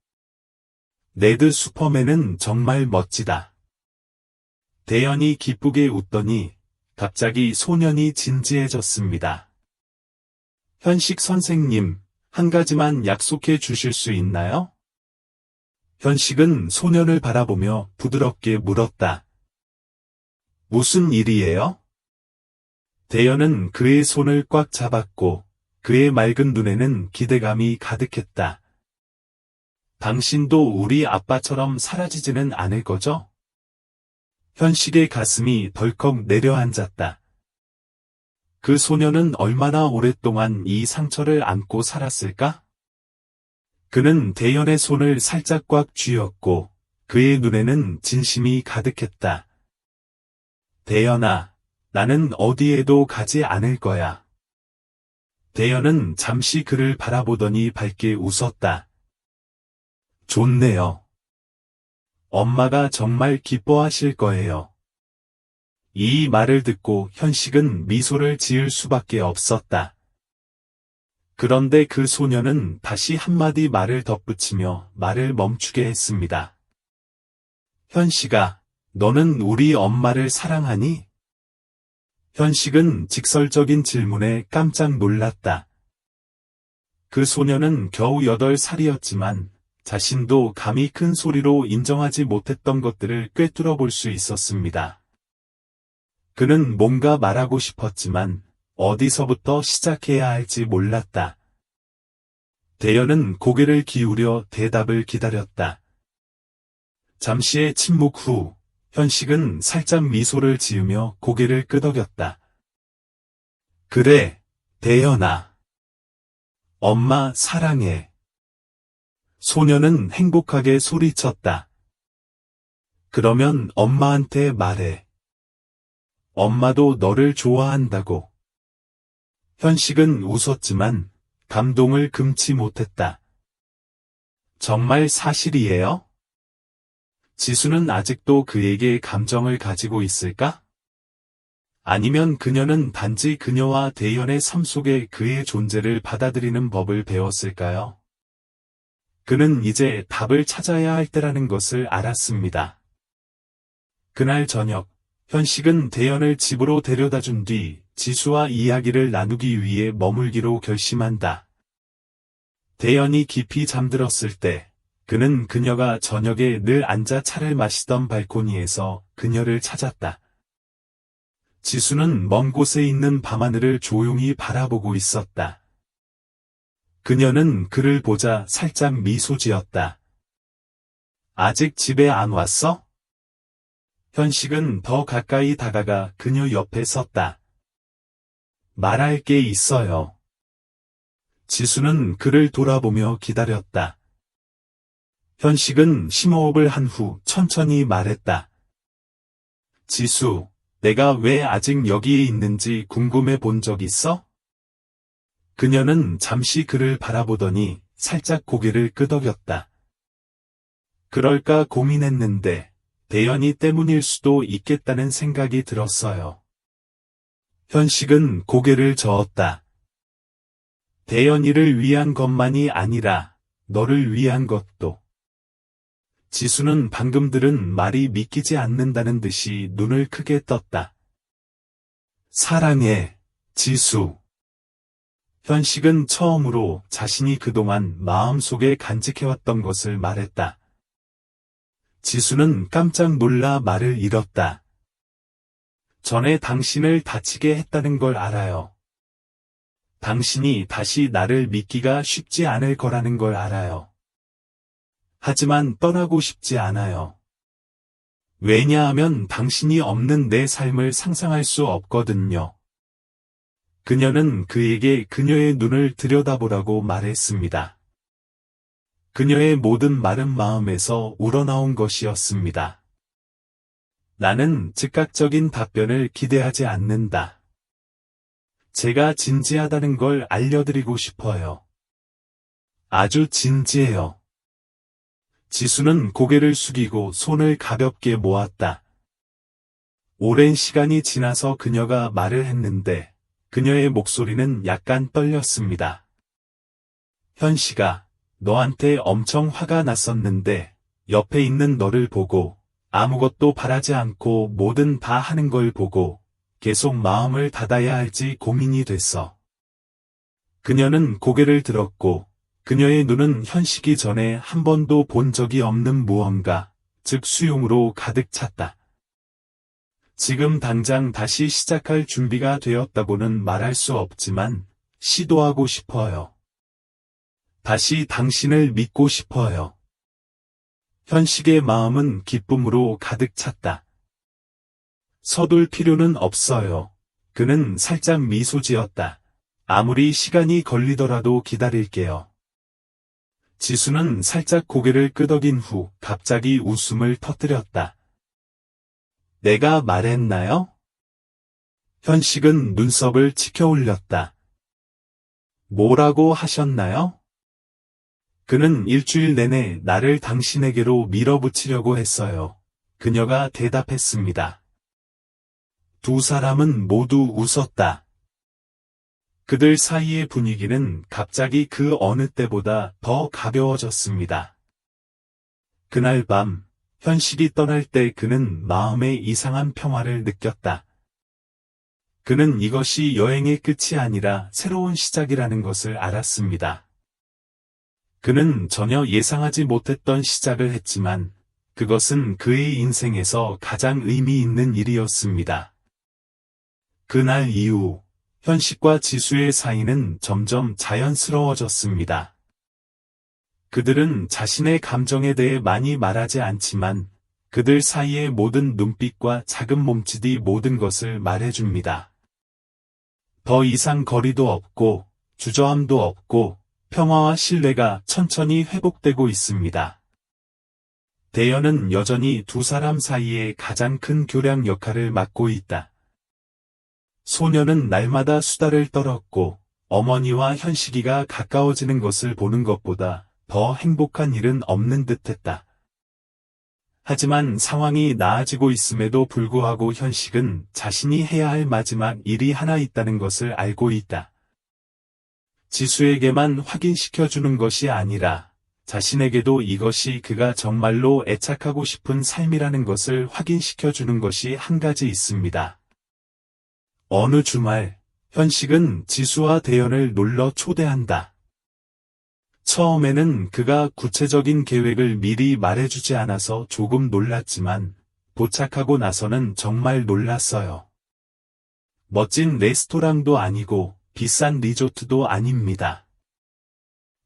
S1: 네드 슈퍼맨은 정말 멋지다. 대연이 기쁘게 웃더니 갑자기 소년이 진지해졌습니다. 현식 선생님, 한 가지만 약속해 주실 수 있나요? 현식은 소년을 바라보며 부드럽게 물었다. 무슨 일이에요? 대연은 그의 손을 꽉 잡았고 그의 맑은 눈에는 기대감이 가득했다. 당신도 우리 아빠처럼 사라지지는 않을 거죠? 현식의 가슴이 덜컥 내려앉았다. 그 소녀는 얼마나 오랫동안 이 상처를 안고 살았을까? 그는 대연의 손을 살짝 꽉 쥐었고 그의 눈에는 진심이 가득했다. 대연아, 나는 어디에도 가지 않을 거야. 대연은 잠시 그를 바라보더니 밝게 웃었다. 좋네요. 엄마가 정말 기뻐하실 거예요. 이 말을 듣고 현식은 미소를 지을 수밖에 없었다. 그런데 그 소녀는 다시 한마디 말을 덧붙이며 말을 멈추게 했습니다. 현식아, 너는 우리 엄마를 사랑하니? 현식은 직설적인 질문에 깜짝 놀랐다. 그 소녀는 겨우 8살이었지만 자신도 감히 큰 소리로 인정하지 못했던 것들을 꿰뚫어 볼 수 있었습니다. 그는 뭔가 말하고 싶었지만 어디서부터 시작해야 할지 몰랐다. 대연은 고개를 기울여 대답을 기다렸다. 잠시의 침묵 후 현식은 살짝 미소를 지으며 고개를 끄덕였다. 그래, 대연아. 엄마 사랑해. 소녀는 행복하게 소리쳤다. 그러면 엄마한테 말해. 엄마도 너를 좋아한다고. 현식은 웃었지만 감동을 금치 못했다. 정말 사실이에요? 지수는 아직도 그에게 감정을 가지고 있을까? 아니면 그녀는 단지 그녀와 대연의 삶 속에 그의 존재를 받아들이는 법을 배웠을까요? 그는 이제 답을 찾아야 할 때라는 것을 알았습니다. 그날 저녁, 현식은 대연을 집으로 데려다 준 뒤 지수와 이야기를 나누기 위해 머물기로 결심한다. 대연이 깊이 잠들었을 때 그는 그녀가 저녁에 늘 앉아 차를 마시던 발코니에서 그녀를 찾았다. 지수는 먼 곳에 있는 밤하늘을 조용히 바라보고 있었다. 그녀는 그를 보자 살짝 미소 지었다. 아직 집에 안 왔어? 현식은 더 가까이 다가가 그녀 옆에 섰다. 말할 게 있어요. 지수는 그를 돌아보며 기다렸다. 현식은 심호흡을 한 후 천천히 말했다. 지수, 내가 왜 아직 여기에 있는지 궁금해 본 적 있어? 그녀는 잠시 그를 바라보더니 살짝 고개를 끄덕였다. 그럴까 고민했는데 대연이 때문일 수도 있겠다는 생각이 들었어요. 현식은 고개를 저었다. 대연이를 위한 것만이 아니라 너를 위한 것도. 지수는 방금 들은 말이 믿기지 않는다는 듯이 눈을 크게 떴다. 사랑해, 지수. 현식은 처음으로 자신이 그동안 마음속에 간직해왔던 것을 말했다. 지수는 깜짝 놀라 말을 잃었다. 전에 당신을 다치게 했다는 걸 알아요. 당신이 다시 나를 믿기가 쉽지 않을 거라는 걸 알아요. 하지만 떠나고 싶지 않아요. 왜냐하면 당신이 없는 내 삶을 상상할 수 없거든요. 그녀는 그에게 그녀의 눈을 들여다보라고 말했습니다. 그녀의 모든 마른 마음에서 우러나온 것이었습니다. 나는 즉각적인 답변을 기대하지 않는다. 제가 진지하다는 걸 알려드리고 싶어요. 아주 진지해요. 지수는 고개를 숙이고 손을 가볍게 모았다. 오랜 시간이 지나서 그녀가 말을 했는데 그녀의 목소리는 약간 떨렸습니다. 현식아, 너한테 엄청 화가 났었는데 옆에 있는 너를 보고 아무것도 바라지 않고 뭐든 다 하는 걸 보고 계속 마음을 닫아야 할지 고민이 됐어. 그녀는 고개를 들었고 그녀의 눈은 현식이 전에 한 번도 본 적이 없는 무언가, 즉 수용으로 가득 찼다. 지금 당장 다시 시작할 준비가 되었다고는 말할 수 없지만 시도하고 싶어요. 다시 당신을 믿고 싶어요. 현식의 마음은 기쁨으로 가득 찼다. 서둘 필요는 없어요. 그는 살짝 미소 지었다. 아무리 시간이 걸리더라도 기다릴게요. 지수는 살짝 고개를 끄덕인 후 갑자기 웃음을 터뜨렸다. 내가 말했나요? 현식은 눈썹을 치켜 올렸다. 뭐라고 하셨나요? 그는 일주일 내내 나를 당신에게로 밀어붙이려고 했어요. 그녀가 대답했습니다. 두 사람은 모두 웃었다. 그들 사이의 분위기는 갑자기 그 어느 때보다 더 가벼워졌습니다. 그날 밤, 현식이 떠날 때 그는 마음에 이상한 평화를 느꼈다. 그는 이것이 여행의 끝이 아니라 새로운 시작이라는 것을 알았습니다. 그는 전혀 예상하지 못했던 시작을 했지만 그것은 그의 인생에서 가장 의미 있는 일이었습니다. 그날 이후 현식과 지수의 사이는 점점 자연스러워졌습니다. 그들은 자신의 감정에 대해 많이 말하지 않지만 그들 사이의 모든 눈빛과 작은 몸짓이 모든 것을 말해줍니다. 더 이상 거리도 없고 주저함도 없고 평화와 신뢰가 천천히 회복되고 있습니다. 대연은 여전히 두 사람 사이에 가장 큰 교량 역할을 맡고 있다. 소녀는 날마다 수다를 떨었고 어머니와 현식이가 가까워지는 것을 보는 것보다 더 행복한 일은 없는 듯했다. 하지만 상황이 나아지고 있음에도 불구하고 현식은 자신이 해야 할 마지막 일이 하나 있다는 것을 알고 있다. 지수에게만 확인시켜주는 것이 아니라 자신에게도 이것이 그가 정말로 애착하고 싶은 삶이라는 것을 확인시켜주는 것이 한 가지 있습니다. 어느 주말, 현식은 지수와 대연을 놀러 초대한다. 처음에는 그가 구체적인 계획을 미리 말해주지 않아서 조금 놀랐지만 도착하고 나서는 정말 놀랐어요. 멋진 레스토랑도 아니고 비싼 리조트도 아닙니다.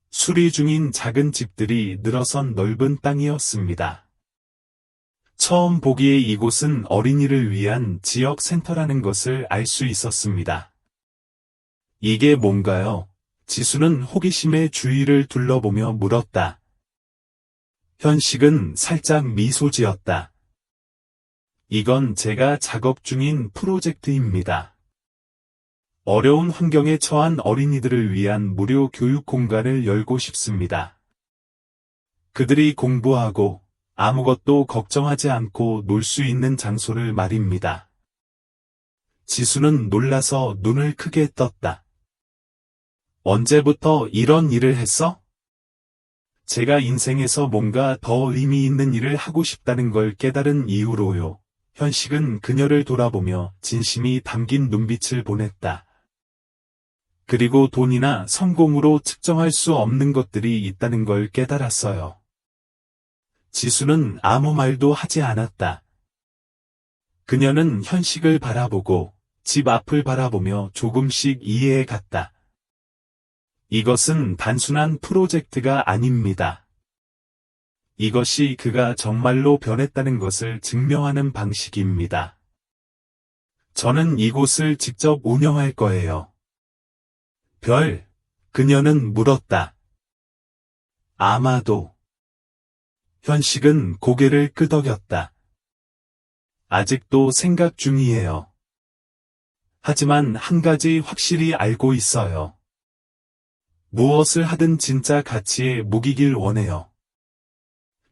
S1: 수리 중인 작은 집들이 늘어선 넓은 땅이었습니다. 처음 보기에 이곳은 어린이를 위한 지역 센터라는 것을 알 수 있었습니다. 이게 뭔가요? 지수는 호기심에 주위를 둘러보며 물었다. 현식은 살짝 미소 지었다. 이건 제가 작업 중인 프로젝트입니다. 어려운 환경에 처한 어린이들을 위한 무료 교육 공간을 열고 싶습니다. 그들이 공부하고 아무것도 걱정하지 않고 놀 수 있는 장소를 말입니다. 지수는 놀라서 눈을 크게 떴다. 언제부터 이런 일을 했어? 제가 인생에서 뭔가 더 의미 있는 일을 하고 싶다는 걸 깨달은 이후로요. 현식은 그녀를 돌아보며 진심이 담긴 눈빛을 보냈다. 그리고 돈이나 성공으로 측정할 수 없는 것들이 있다는 걸 깨달았어요. 지수는 아무 말도 하지 않았다. 그녀는 현식을 바라보고 집 앞을 바라보며 조금씩 이해해 갔다. 이것은 단순한 프로젝트가 아닙니다. 이것이 그가 정말로 변했다는 것을 증명하는 방식입니다. 저는 이곳을 직접 운영할 거예요. 그녀는 물었다. 아마도. 현식은 고개를 끄덕였다. 아직도 생각 중이에요. 하지만 한 가지 확실히 알고 있어요. 무엇을 하든 진짜 가치에 묵이길 원해요.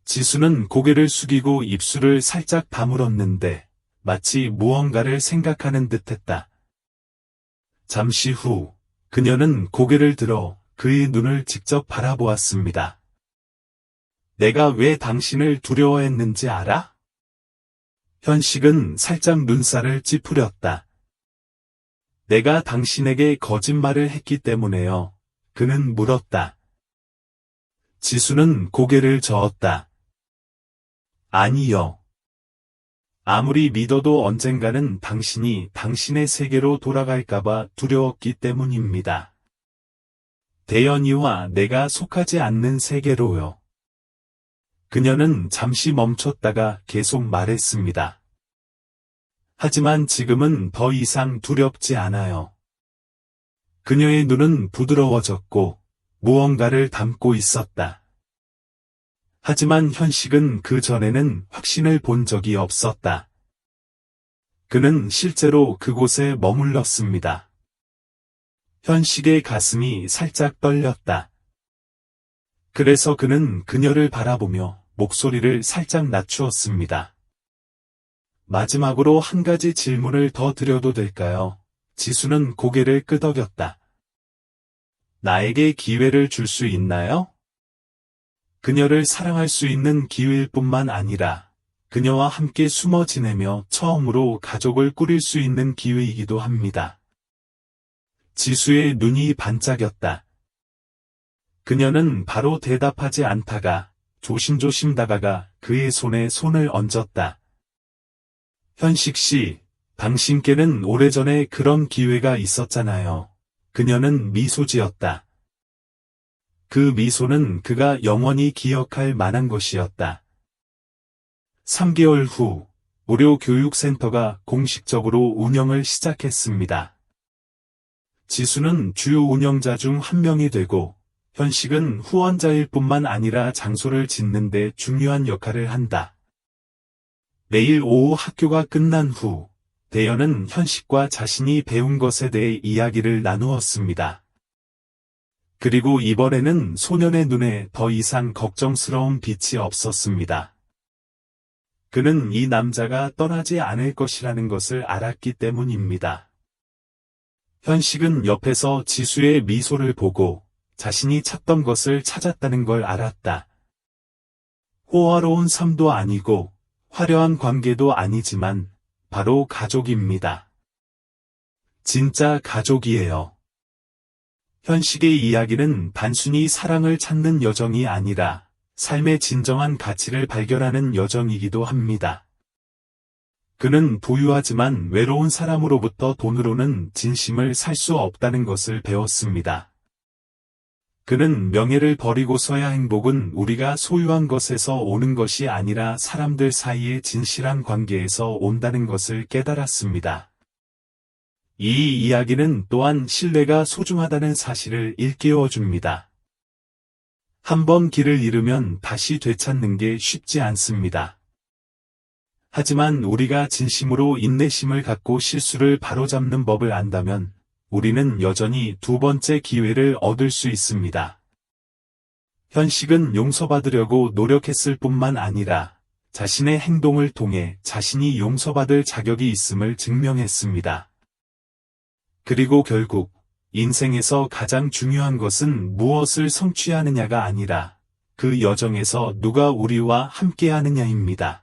S1: 지수는 고개를 숙이고 입술을 살짝 다물었는데 마치 무언가를 생각하는 듯했다. 잠시 후 그녀는 고개를 들어 그의 눈을 직접 바라보았습니다. 내가 왜 당신을 두려워했는지 알아? 현식은 살짝 눈살을 찌푸렸다. 내가 당신에게 거짓말을 했기 때문에요. 그는 물었다. 지수는 고개를 저었다. 아니요. 아무리 믿어도 언젠가는 당신이 당신의 세계로 돌아갈까봐 두려웠기 때문입니다. 대연이와 내가 속하지 않는 세계로요. 그녀는 잠시 멈췄다가 계속 말했습니다. 하지만 지금은 더 이상 두렵지 않아요. 그녀의 눈은 부드러워졌고 무언가를 담고 있었다. 하지만 현식은 그 전에는 확신을 본 적이 없었다. 그는 실제로 그곳에 머물렀습니다. 현식의 가슴이 살짝 떨렸다. 그래서 그는 그녀를 바라보며 목소리를 살짝 낮추었습니다. 마지막으로 한 가지 질문을 더 드려도 될까요? 지수는 고개를 끄덕였다. 나에게 기회를 줄 수 있나요? 그녀를 사랑할 수 있는 기회일 뿐만 아니라 그녀와 함께 숨어 지내며 처음으로 가족을 꾸릴 수 있는 기회이기도 합니다. 지수의 눈이 반짝였다. 그녀는 바로 대답하지 않다가 조심조심 다가가 그의 손에 손을 얹었다. 현식 씨, 당신께는 오래전에 그런 기회가 있었잖아요. 그녀는 미소 지었다. 그 미소는 그가 영원히 기억할 만한 것이었다. 3개월 후, 무료교육센터가 공식적으로 운영을 시작했습니다. 지수는 주요 운영자 중 한 명이 되고, 현식은 후원자일 뿐만 아니라 장소를 짓는 데 중요한 역할을 한다. 매일 오후 학교가 끝난 후, 대연은 현식과 자신이 배운 것에 대해 이야기를 나누었습니다. 그리고 이번에는 소년의 눈에 더 이상 걱정스러운 빛이 없었습니다. 그는 이 남자가 떠나지 않을 것이라는 것을 알았기 때문입니다. 현식은 옆에서 지수의 미소를 보고 자신이 찾던 것을 찾았다는 걸 알았다. 호화로운 삶도 아니고 화려한 관계도 아니지만 바로 가족입니다. 진짜 가족이에요. 현식의 이야기는 단순히 사랑을 찾는 여정이 아니라 삶의 진정한 가치를 발견하는 여정이기도 합니다. 그는 부유하지만 외로운 사람으로부터 돈으로는 진심을 살 수 없다는 것을 배웠습니다. 그는 명예를 버리고서야 행복은 우리가 소유한 것에서 오는 것이 아니라 사람들 사이의 진실한 관계에서 온다는 것을 깨달았습니다. 이 이야기는 또한 신뢰가 소중하다는 사실을 일깨워줍니다. 한번 길을 잃으면 다시 되찾는 게 쉽지 않습니다. 하지만 우리가 진심으로 인내심을 갖고 실수를 바로잡는 법을 안다면 우리는 여전히 두 번째 기회를 얻을 수 있습니다. 현식은 용서받으려고 노력했을 뿐만 아니라 자신의 행동을 통해 자신이 용서받을 자격이 있음을 증명했습니다. 그리고 결국 인생에서 가장 중요한 것은 무엇을 성취하느냐가 아니라 그 여정에서 누가 우리와 함께하느냐입니다.